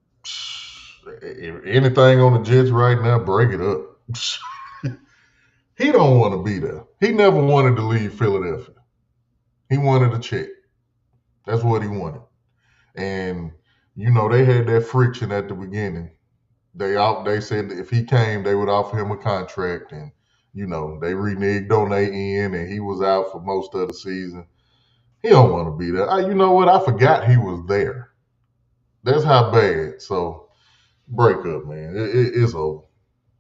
If anything on the Jets right now, break it up. He don't want to be there. He never wanted to leave Philadelphia. He wanted a check. That's what he wanted. And they had that friction at the beginning. They said that if he came, they would offer him a contract, and they reneged on their end, and he was out for most of the season. He don't want to be there. You know what? I forgot he was there. That's how bad. So break up, man. It's over.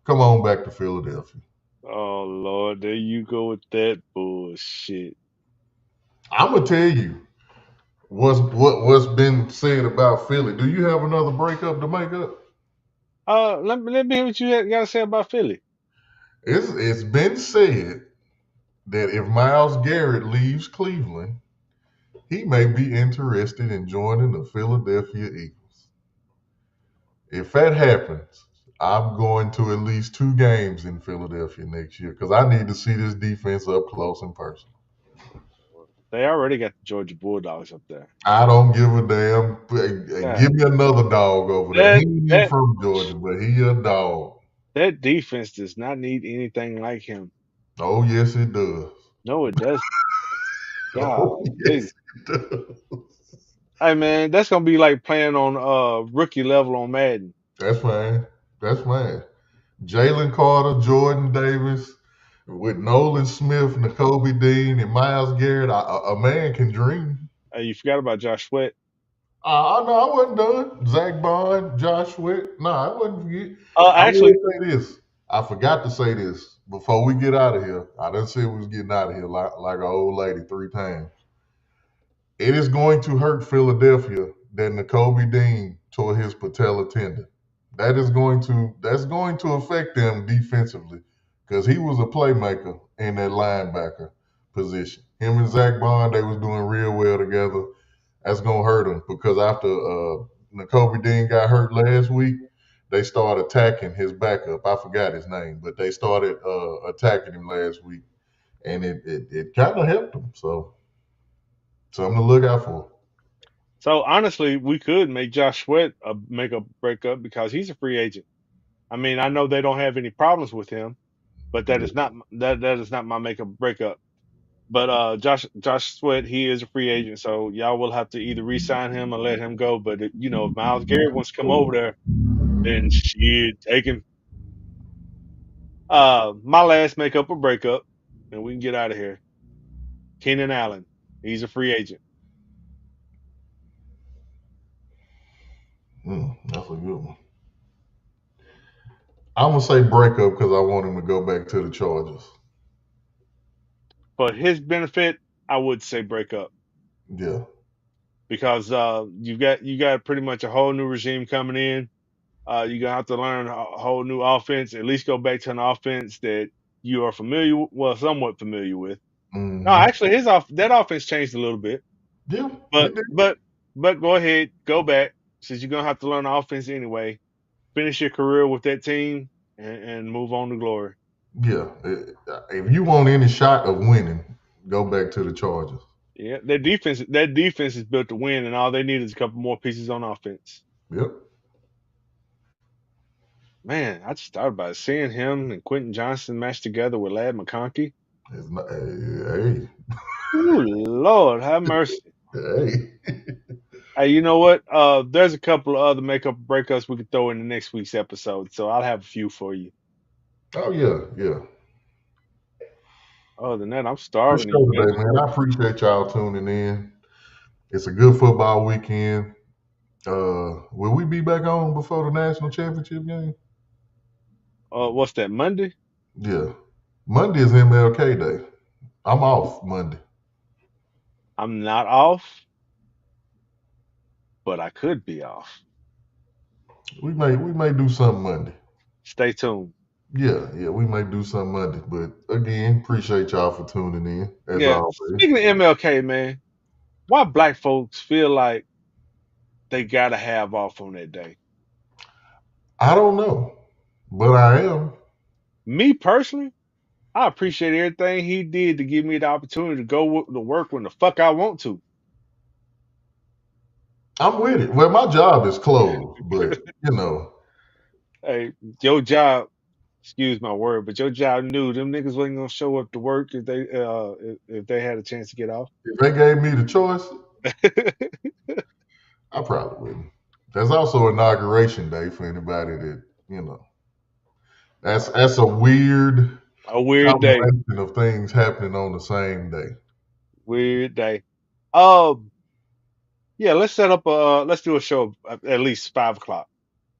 Come on back to Philadelphia. Oh Lord, there you go with that bullshit. I'm gonna tell you what's been said about Philly. Do you have another breakup to make up? Let me hear what you got to say about Philly. It's been said that if Miles Garrett leaves Cleveland, he may be interested in joining the Philadelphia Eagles. If that happens, I'm going to at least 2 games in Philadelphia next year because I need to see this defense up close and personal. They already got the Georgia Bulldogs up there. I don't give a damn. God, Give me another dog over there. He that ain't even that from Georgia, but he a dog. that defense does not need anything like him. Oh yes, it does. No, it does. Oh Golly. yes, it does. Hey man, that's gonna be like playing on rookie level on Madden. That's fine. That's fine. Jalen Carter, Jordan Davis, with Nolan Smith, N'Kobe Dean, and Miles Garrett, a man can dream. Hey, you forgot about Josh Sweat. No, I wasn't done. Zach Bond, Josh Sweat. No, I wasn't forget. I Actually, will say this. I forgot to say this before we get out of here. I done said we was getting out of here like an old lady 3 times. It is going to hurt Philadelphia that N'Kobe Dean tore his patella tendon. That's going to affect them defensively because he was a playmaker in that linebacker position. Him and Zach Bond, they was doing real well together. That's gonna hurt them because after N'Kobe Dean got hurt last week, they started attacking his backup. I forgot his name, but they started attacking him last week, and it kind of helped him. So something to look out for. so honestly, we could make Josh Sweat make a breakup because he's a free agent. I mean, I know they don't have any problems with him, but that is Yeah. not that is not my make a breakup. But Josh Sweat, he is a free agent, so y'all will have to either re-sign him or let him go. But if Miles Garrett wants to come over there, then shit, take him. My last makeup or breakup, and we can get out of here. Keenan Allen, he's a free agent. That's a good one. I'm gonna say breakup because I want him to go back to the Chargers. For his benefit, I would say breakup Yeah. because you got pretty much a whole new regime coming in. You're gonna have to learn a whole new offense. At least go back to an offense that you are well, somewhat familiar with. No, Hmm. actually, that offense changed a little bit, Yeah. but It did. go ahead, go back since you're gonna have to learn the offense anyway. Finish your career with that team and move on to glory. Yeah. If you want any shot of winning, go back to the Chargers. Yeah, that defense is built to win, and all they need is a couple more pieces on offense. Yep. Man, I just thought about it. Seeing him and Quentin Johnson match together with Lad McConkey. It's not, hey, Ooh, Lord, have mercy. hey. Hey, you know what? There's a couple of other makeup breakups we could throw in the next week's episode, so I'll have a few for you. Oh yeah, yeah. Other than that, I'm Good starving to show eat today, man. I vegetables. appreciate y'all tuning in. It's a good football weekend. Will we be back on before the national championship game? What's that, Monday? Yeah. Monday is MLK Day. I'm off Monday. I'm not off, but I could be off. We may do something Monday. Stay tuned. Yeah, yeah, we may do something Monday. But again, appreciate y'all for tuning in as Yeah, always. speaking of MLK, man, why black folks feel like they gotta have off on that day? I don't know, but I am. Me personally, I appreciate everything he did to give me the opportunity to go to work when the fuck I want to. I'm with it. Well, my job is closed, but Hey, your job, excuse my word, but your job knew them niggas wasn't gonna show up to work if they had a chance to get off. if they gave me the choice, I probably wouldn't. There's also inauguration day for anybody that you know. That's a weird A weird day. combination of things happening on the same day. Weird day. Um, yeah, let's set up let's do a show at least 5 o'clock.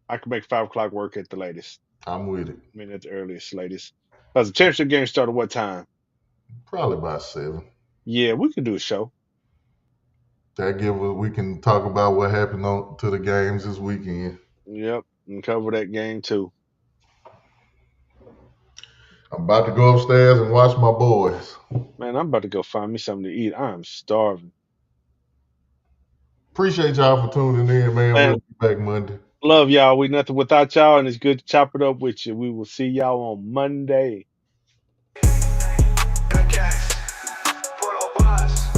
I can make 5 o'clock work at the latest. I'm with it. I mean at the earliest latest. Because the championship game started what time? Probably about 7. Yeah, we could do a show. That give us we can talk about what happened on to the games this weekend. Yep, and cover that game too. I'm about to go upstairs and watch my boys. Man, I'm about to go find me something to eat. I'm starving. Appreciate y'all for tuning in, man. We'll Man, be back Monday. love y'all. We nothing without y'all, and it's good to chop it up with you. We will see y'all on Monday. Okay. Put on pause.